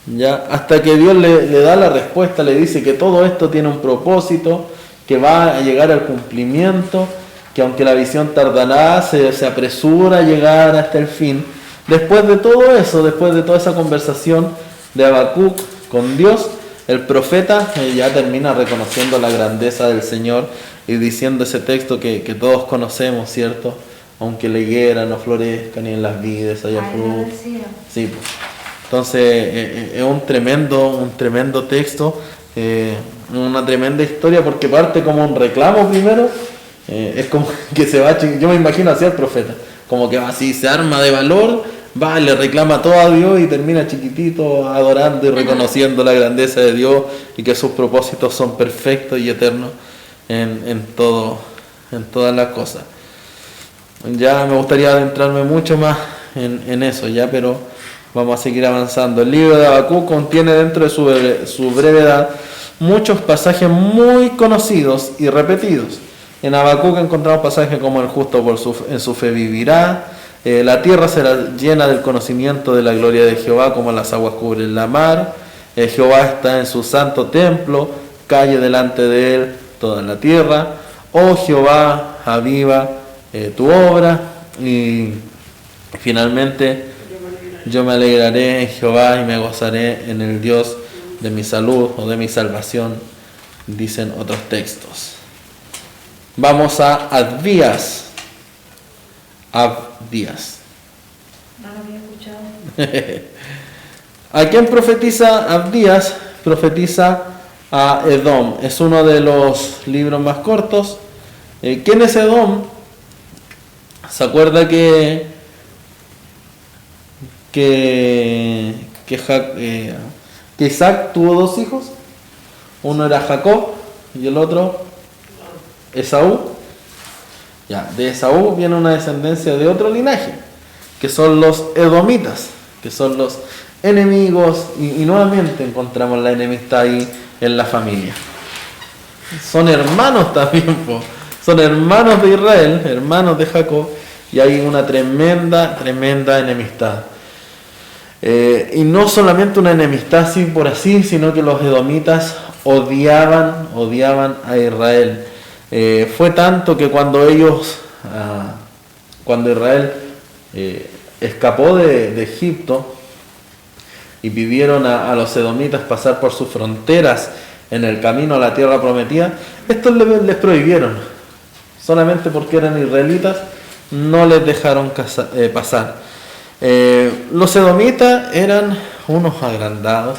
¿Ya? Hasta que Dios le da la respuesta, le dice que todo esto tiene un propósito, que va a llegar al cumplimiento, que aunque la visión tardará, se apresura a llegar hasta el fin. Después de todo eso, después de toda esa conversación de Habacuc con Dios, el profeta ya termina reconociendo la grandeza del Señor y diciendo ese texto que todos conocemos, ¿cierto? Aunque la higuera no florezca ni en las vides haya fruto. Sí, pues. Entonces es un tremendo texto, una tremenda historia, porque parte como un reclamo primero, es como que se va, yo me imagino así al profeta, como que va así, se arma de valor, va, le reclama todo a Dios y termina chiquitito adorando y reconociendo la grandeza de Dios y que sus propósitos son perfectos y eternos en todas las cosas. Ya me gustaría adentrarme mucho más en eso ya, pero vamos a seguir avanzando. El libro de Habacuc contiene dentro de su brevedad muchos pasajes muy conocidos y repetidos. En Habacuc encontramos pasajes como el justo en su fe vivirá, la tierra será llena del conocimiento de la gloria de Jehová como las aguas cubren la mar, Jehová está en su santo templo, calle delante de él toda la tierra, oh Jehová, aviva tu obra, y finalmente yo me alegraré en Jehová y me gozaré en el Dios de mi salud o de mi salvación, dicen otros textos. Vamos a Abdías. Abdías. No lo había escuchado. ¿A quién profetiza Abdías? Profetiza a Edom. Es uno de los libros más cortos. ¿Quién es Edom? ¿Se acuerda que Isaac tuvo dos hijos? Uno era Jacob y el otro Esaú. Ya, de Esaú viene una descendencia de otro linaje, que son los edomitas, que son los enemigos, y nuevamente encontramos la enemistad ahí en la familia. Son hermanos también, son hermanos de Israel, hermanos de Jacob, y hay una tremenda enemistad. Y no solamente una enemistad así por así, sino que los edomitas odiaban a Israel. Fue tanto que cuando Israel escapó de Egipto y pidieron a los edomitas pasar por sus fronteras en el camino a la tierra prometida, estos les prohibieron, solamente porque eran israelitas, no les dejaron pasar. Los edomitas eran unos agrandados,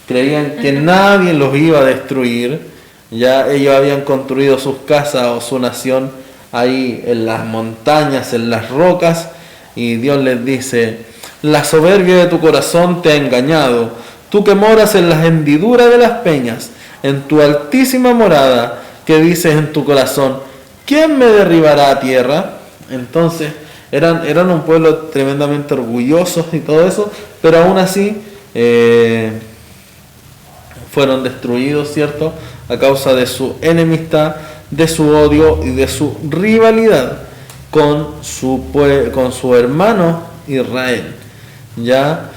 creían que nadie los iba a destruir. Ya ellos habían construido sus casas o su nación ahí en las montañas, en las rocas, y Dios les dice: la soberbia de tu corazón te ha engañado, tú que moras en las hendiduras de las peñas, en tu altísima morada, que dices en tu corazón: ¿quién me derribará a tierra? Entonces eran un pueblo tremendamente orgullosos y todo eso, pero aún así fueron destruidos, ¿cierto?, a causa de su enemistad, de su odio y de su rivalidad con su hermano Israel. ¿Ya?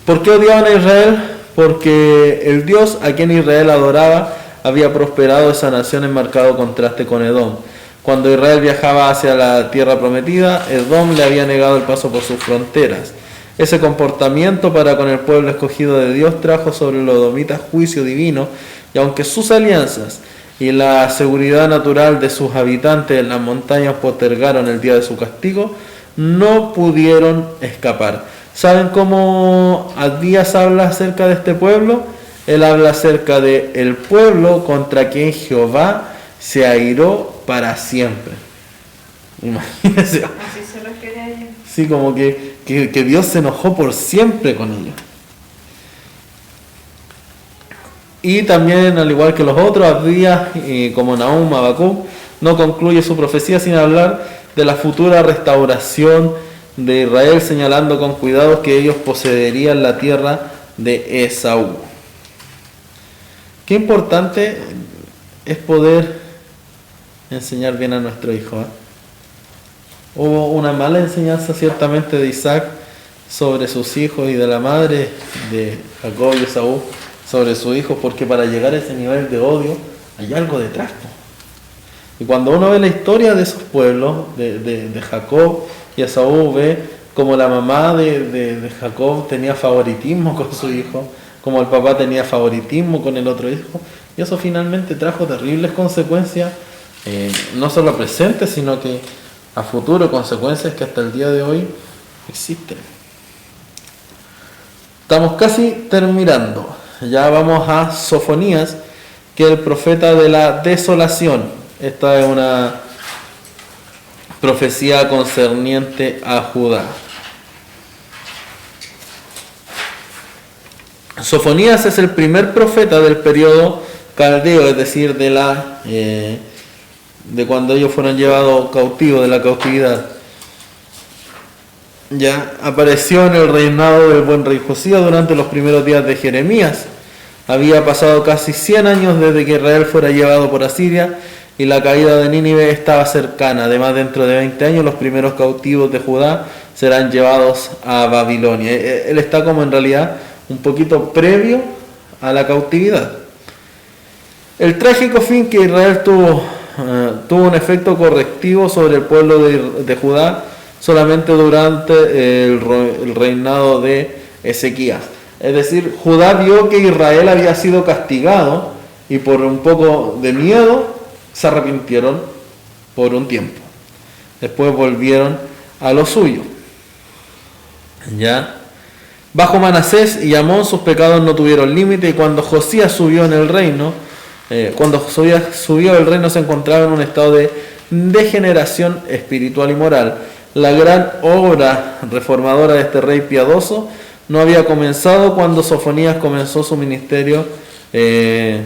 ¿Por qué odiaban a Israel? Porque el Dios a quien Israel adoraba había prosperado esa nación en marcado contraste con Edom. Cuando Israel viajaba hacia la tierra prometida, Edom le había negado el paso por sus fronteras. Ese comportamiento para con el pueblo escogido de Dios trajo sobre los edomitas juicio divino, y aunque sus alianzas y la seguridad natural de sus habitantes en las montañas postergaron el día de su castigo, no pudieron escapar. ¿Saben cómo Abdías habla acerca de este pueblo? Él habla acerca de el pueblo contra quien Jehová se airó para siempre. Imagínense. Así se refiere a ellos. Sí, como que Dios se enojó por siempre con ellos. Y también, al igual que los otros, Abdías, como Nahum, Habacuc, no concluye su profecía sin hablar de la futura restauración de Israel, señalando con cuidado que ellos poseerían la tierra de Esaú. Qué importante es poder enseñar bien a nuestro hijo. Hubo una mala enseñanza ciertamente de Isaac sobre sus hijos y de la madre de Jacob y Esaú sobre sus hijos, porque para llegar a ese nivel de odio hay algo detrás. Y cuando uno ve la historia de esos pueblos, de Jacob y Esaú, ve como la mamá de Jacob tenía favoritismo con su hijo, como el papá tenía favoritismo con el otro hijo, y eso finalmente trajo terribles consecuencias, no solo presentes, sino que a futuro, consecuencias que hasta el día de hoy existen. Estamos casi terminando, ya vamos a Sofonías, que es el profeta de la desolación. Esta es una profecía concerniente a Judá. Sofonías es el primer profeta del periodo caldeo, es decir, de cuando ellos fueron llevados cautivos, de la cautividad. Ya apareció en el reinado del buen rey Josías durante los primeros días de Jeremías. Había pasado casi 100 años desde que Israel fuera llevado por Asiria y la caída de Nínive estaba cercana. Además, dentro de 20 años los primeros cautivos de Judá serán llevados a Babilonia. Él está como en realidad un poquito previo a la cautividad. El trágico fin que Israel tuvo un efecto correctivo sobre el pueblo de Judá solamente durante el reinado de Ezequías. Es decir, Judá vio que Israel había sido castigado y por un poco de miedo se arrepintieron por un tiempo. Después volvieron a lo suyo. ¿Ya? Bajo Manasés y Amón sus pecados no tuvieron límite, y cuando Josías subió en el reino, el reino se encontraba en un estado de degeneración espiritual y moral. La gran obra reformadora de este rey piadoso no había comenzado cuando Sofonías comenzó su ministerio, de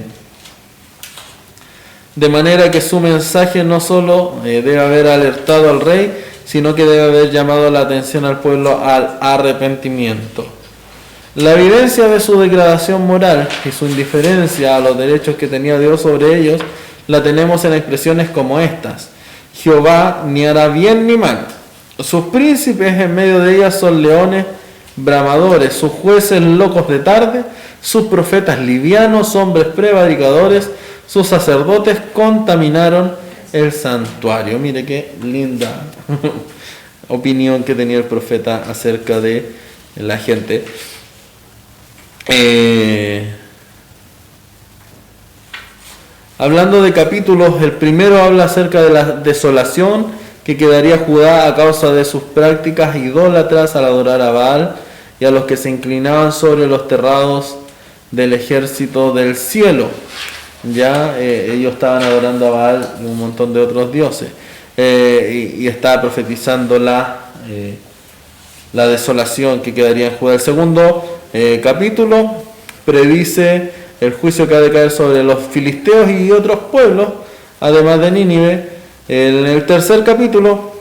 manera que su mensaje no solo debe haber alertado al rey, sino que debe haber llamado la atención al pueblo al arrepentimiento. La evidencia de su degradación moral y su indiferencia a los derechos que tenía Dios sobre ellos la tenemos en expresiones como estas: Jehová ni hará bien ni mal. Sus príncipes en medio de ellas son leones bramadores, sus jueces locos de tarde, sus profetas livianos, hombres prevaricadores, sus sacerdotes contaminaron el santuario. Mire qué linda opinión que tenía el profeta acerca de la gente. Hablando de capítulos, el primero habla acerca de la desolación que quedaría Judá a causa de sus prácticas idólatras al adorar a Baal y a los que se inclinaban sobre los terrados del ejército del cielo. Ya ellos estaban adorando a Baal y un montón de otros dioses, y estaba profetizando la desolación que quedaría en Judá. El segundo capítulo predice el juicio que ha de caer sobre los filisteos y otros pueblos, además de Nínive. En el tercer capítulo,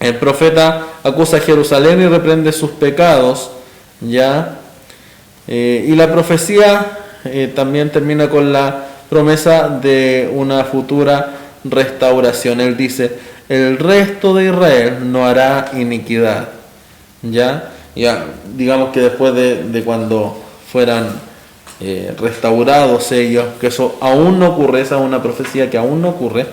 el profeta acusa a Jerusalén y reprende sus pecados, ¿ya? Y la profecía también termina con la promesa de una futura restauración. Él dice: el resto de Israel no hará iniquidad, ¿ya? Ya, digamos que después de cuando fueran restaurados ellos, que eso aún no ocurre, esa es una profecía que aún no ocurre.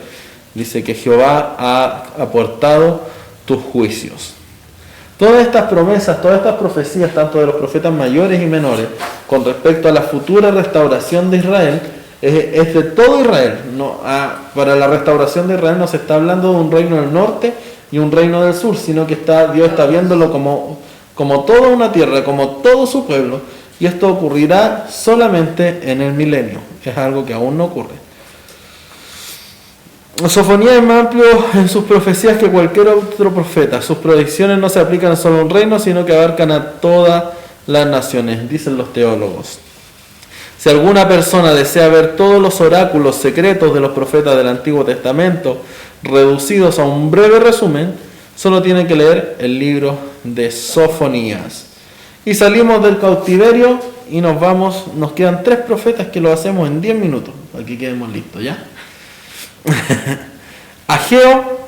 Dice que Jehová ha aportado tus juicios. Todas estas promesas, todas estas profecías, tanto de los profetas mayores y menores, con respecto a la futura restauración de Israel, es de todo Israel. Para la restauración de Israel no se está hablando de un reino del norte y un reino del sur, sino que Dios está viéndolo como toda una tierra, como todo su pueblo, y esto ocurrirá solamente en el milenio. Es algo que aún no ocurre. Sofonías es más amplio en sus profecías que cualquier otro profeta. Sus predicciones no se aplican solo a un reino, sino que abarcan a todas las naciones, dicen los teólogos. Si alguna persona desea ver todos los oráculos secretos de los profetas del Antiguo Testamento reducidos a un breve resumen, solo tiene que leer el libro de Sofonías. Y salimos del cautiverio y nos quedan 3 profetas que lo hacemos en 10 minutos. Aquí quedemos listos, ¿ya? Ageo,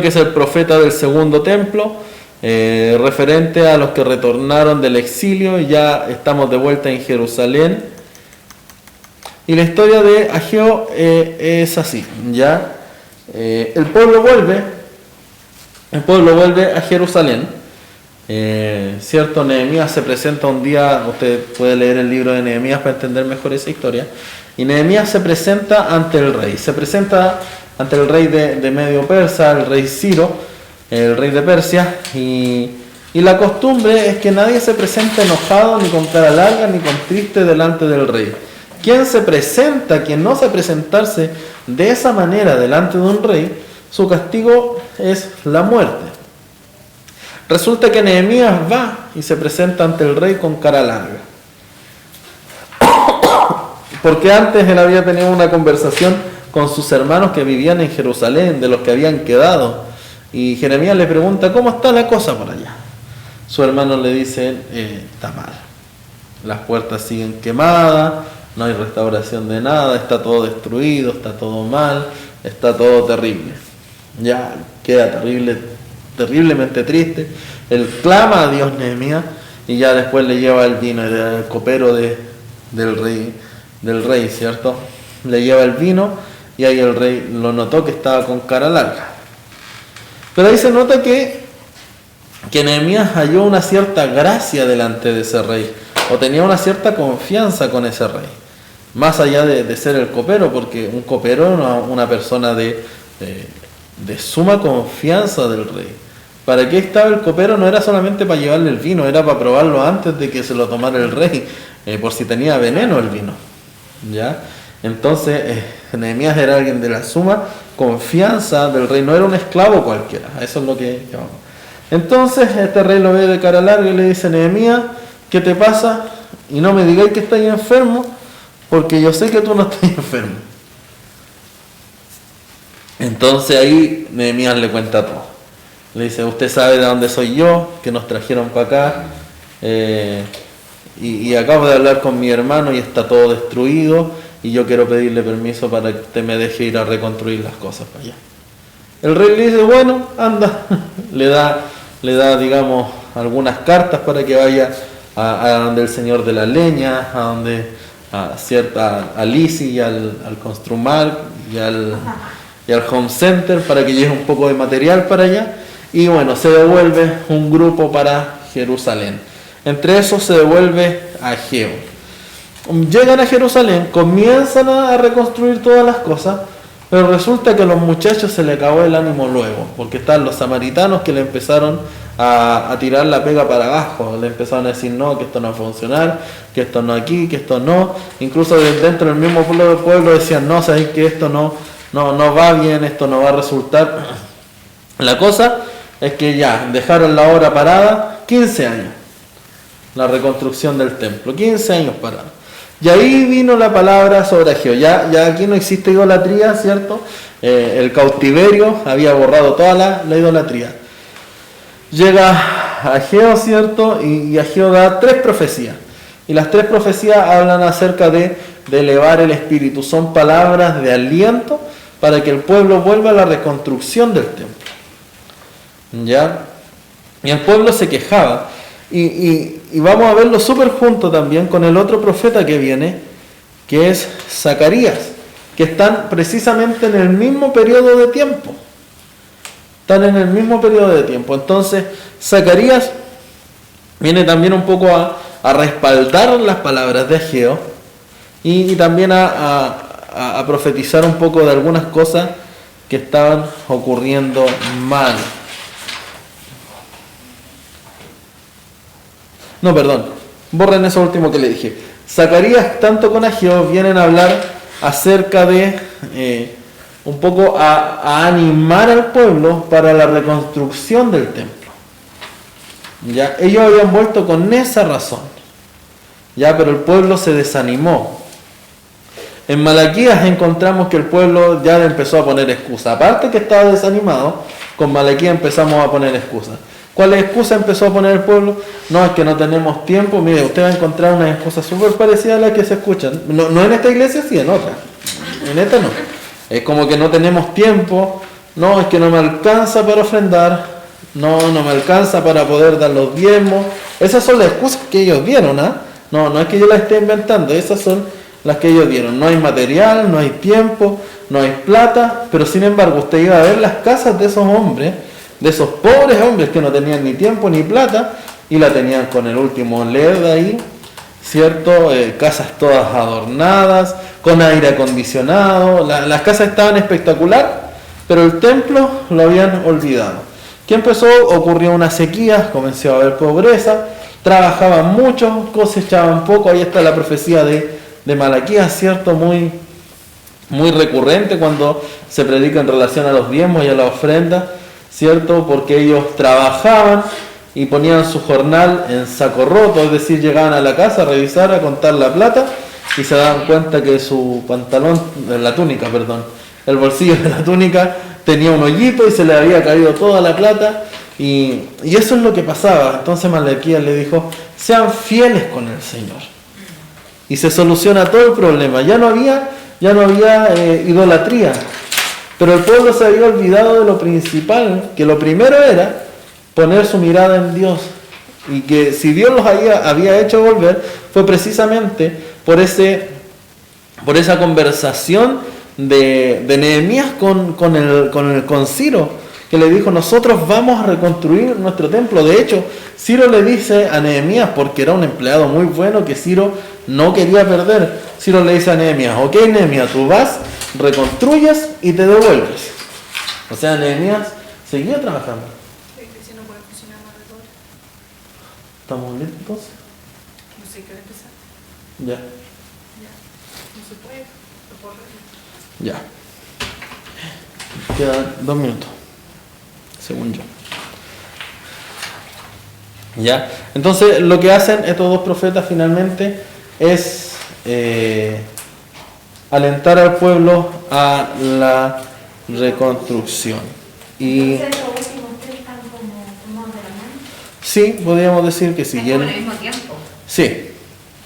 que es el profeta del segundo templo, referente a los que retornaron del exilio. Ya estamos de vuelta en Jerusalén, y la historia de Ageo es así, ¿ya? El pueblo vuelve a Jerusalén, Cierto, Nehemías se presenta un día, usted puede leer el libro de Nehemías para entender mejor esa historia, y Nehemías se presenta ante el rey, se presenta ante el rey de Medio Persa, el rey Ciro, el rey de Persia, y la costumbre es que nadie se presenta enojado, ni con cara larga, ni con triste delante del rey. Quien se presenta, quien no sabe presentarse de esa manera delante de un rey, su castigo es la muerte. Resulta que Nehemías va y se presenta ante el rey con cara larga. Porque antes él había tenido una conversación con sus hermanos que vivían en Jerusalén, de los que habían quedado. Y Jeremías le pregunta, ¿cómo está la cosa por allá? Su hermano le dice, está mal. Las puertas siguen quemadas, no hay restauración de nada, está todo destruido, está todo mal, está todo terrible. Ya queda terriblemente triste. Él clama a Dios, Nehemías, y ya después le lleva el vino, el copero del rey, ¿cierto? Le lleva el vino y ahí el rey lo notó que estaba con cara larga. Pero ahí se nota que Nehemías halló una cierta gracia delante de ese rey, o tenía una cierta confianza con ese rey, más allá de ser el copero, porque un copero era una persona de suma confianza del rey. ¿Para qué estaba el copero? No era solamente para llevarle el vino, era para probarlo antes de que se lo tomara el rey, por si tenía veneno el vino. ¿Ya? Entonces, Nehemías era alguien de la suma confianza del rey, no era un esclavo cualquiera, eso es lo que llamamos. Entonces, este rey lo ve de cara larga y le dice, Nehemías, ¿qué te pasa? Y no me digáis que estáis enfermo, porque yo sé que tú no estás enfermo. Entonces ahí Nehemías le cuenta todo. Le dice, usted sabe de dónde soy yo, que nos trajeron para acá, y acabo de hablar con mi hermano y está todo destruido, y yo quiero pedirle permiso para que usted me deje ir a reconstruir las cosas para allá. El rey le dice, bueno, anda, le da digamos, algunas cartas para que vaya a donde el señor de la leña, a Lisi y al Construmar y al Home Center para que lleve un poco de material para allá. Y bueno, se devuelve un grupo para Jerusalén. Entre esos se devuelve Ageo. Llegan a Jerusalén, comienzan a reconstruir todas las cosas, pero resulta que a los muchachos se le acabó el ánimo luego, porque están los samaritanos que le empezaron a tirar la pega para abajo, le empezaron a decir no, que esto no va a funcionar, que esto no aquí, que esto no. Incluso dentro del mismo pueblo decían no, sabéis que esto no va bien, esto no va a resultar. La cosa es que ya dejaron la obra parada 15 años, la reconstrucción del templo, 15 años parada. Y ahí vino la palabra sobre Ageo. Ya aquí no existe idolatría, ¿cierto? El cautiverio había borrado toda la idolatría. Llega Ageo, ¿cierto? Y Ageo da 3 profecías. Y las 3 profecías hablan acerca de elevar el espíritu. Son palabras de aliento para que el pueblo vuelva a la reconstrucción del templo. ¿Ya? Y el pueblo se quejaba. Y vamos a verlo súper junto también con el otro profeta que viene, que es Zacarías, que están precisamente en el mismo periodo de tiempo. Están en el mismo periodo de tiempo. Entonces, Zacarías viene también un poco a respaldar las palabras de Ageo y también a profetizar un poco de algunas cosas que estaban ocurriendo mal. No, perdón, borren eso último que le dije. Zacarías, tanto con Ageo, vienen a hablar acerca de un poco a animar al pueblo para la reconstrucción del templo. ¿Ya? Ellos habían vuelto con esa razón, ¿ya? Pero el pueblo se desanimó. En Malaquías encontramos que el pueblo ya empezó a poner excusas. Aparte que estaba desanimado, con Malaquías empezamos a poner excusas. ¿Cuál excusa empezó a poner el pueblo? No, es que no tenemos tiempo. Mire, usted va a encontrar una excusa súper parecida a la que se escuchan. No en esta iglesia, sí en otra. En esta no. Es como que no tenemos tiempo. No, es que no me alcanza para ofrendar. No me alcanza para poder dar los diezmos. Esas son las excusas que ellos dieron, ¿ah? No es que yo las esté inventando. Esas son las que ellos dieron. No hay material, no hay tiempo, no hay plata. Pero sin embargo, usted iba a ver las casas de esos hombres de esos pobres hombres que no tenían ni tiempo ni plata y la tenían con el último LED ahí, ¿cierto? Casas todas adornadas, con aire acondicionado, las casas estaban espectacular, pero el templo lo habían olvidado. ¿Qué empezó? Ocurrió una sequía, comenzó a haber pobreza, trabajaban mucho, cosechaban poco. Ahí está la profecía de Malaquías, ¿cierto? Muy recurrente cuando se predica en relación a los diezmos y a la ofrenda, ¿cierto? Porque ellos trabajaban y ponían su jornal en saco roto, es decir, llegaban a la casa a revisar, a contar la plata y se daban cuenta que su pantalón, la túnica, perdón, el bolsillo de la túnica tenía un hoyito y se le había caído toda la plata y eso es lo que pasaba. Entonces Malaquías le dijo, sean fieles con el Señor y se soluciona todo el problema. Ya no había idolatría, pero el pueblo se había olvidado de lo principal, que lo primero era poner su mirada en Dios, y que si Dios los había hecho volver fue precisamente por esa conversación de Nehemías con Ciro, que le dijo, nosotros vamos a reconstruir nuestro templo. De hecho, Ciro le dice a Nehemías, porque era un empleado muy bueno que Ciro no quería perder, Ciro le dice a Nehemías, ok Nehemías, tú vas, reconstruyes y te devuelves. O sea, Nehemías seguía trabajando. ¿Estamos listos entonces? No sé qué empezar. Ya. No se puede. Ya. Quedan 2 minutos, según yo. Ya. Entonces, lo que hacen estos dos profetas finalmente es alentar al pueblo a la reconstrucción. Y sí, podríamos decir que sí. ¿Están en el mismo tiempo? Sí,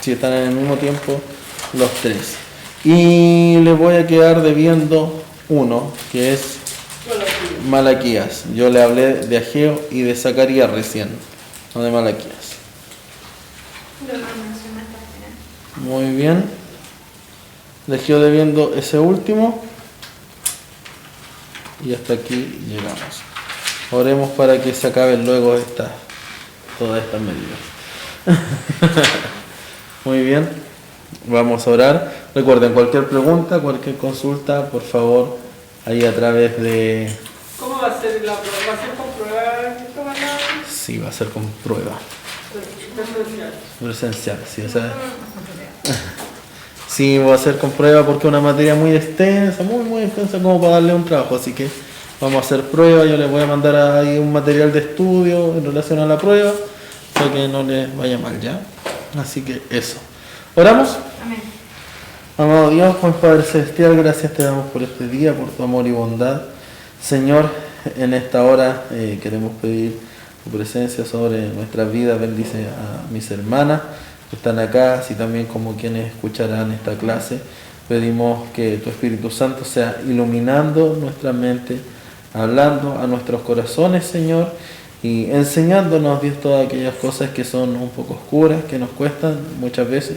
están en el mismo tiempo los tres. Y les voy a quedar debiendo uno, que es Malaquías. Yo le hablé de Ageo y de Zacarías recién, no de Malaquías. Muy bien. Les quedo debiendo ese último. Y hasta aquí llegamos. Oremos para que se acaben luego todas estas medidas. Muy bien, vamos a orar. Recuerden, cualquier pregunta, cualquier consulta, por favor, ahí a través de... ¿Cómo va a ser la prueba? ¿Va a ser con prueba? Sí, va a ser con prueba. Presencial, sí, o sea... Sí, va a ser con prueba porque es una materia muy extensa, muy extensa como para darle un trabajo, así que vamos a hacer prueba. Yo les voy a mandar ahí un material de estudio en relación a la prueba, para que no les vaya mal, ¿ya? Así que eso. ¿Oramos? Amén. Amado Dios, Juan Padre Celestial, gracias te damos por este día, por tu amor y bondad. Señor, en esta hora queremos pedir tu presencia sobre nuestras vidas. Bendice a mis hermanas que están acá, así también como quienes escucharán esta clase. Pedimos que tu Espíritu Santo sea iluminando nuestra mente, hablando a nuestros corazones, Señor, y enseñándonos, Dios, todas aquellas cosas que son un poco oscuras, que nos cuestan muchas veces.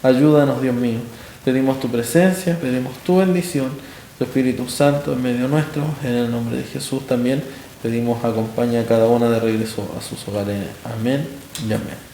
Ayúdanos, Dios mío. Pedimos tu presencia, pedimos tu bendición, tu Espíritu Santo en medio nuestro. En el nombre de Jesús también pedimos acompaña a cada una de regreso a sus hogares. Amén y amén.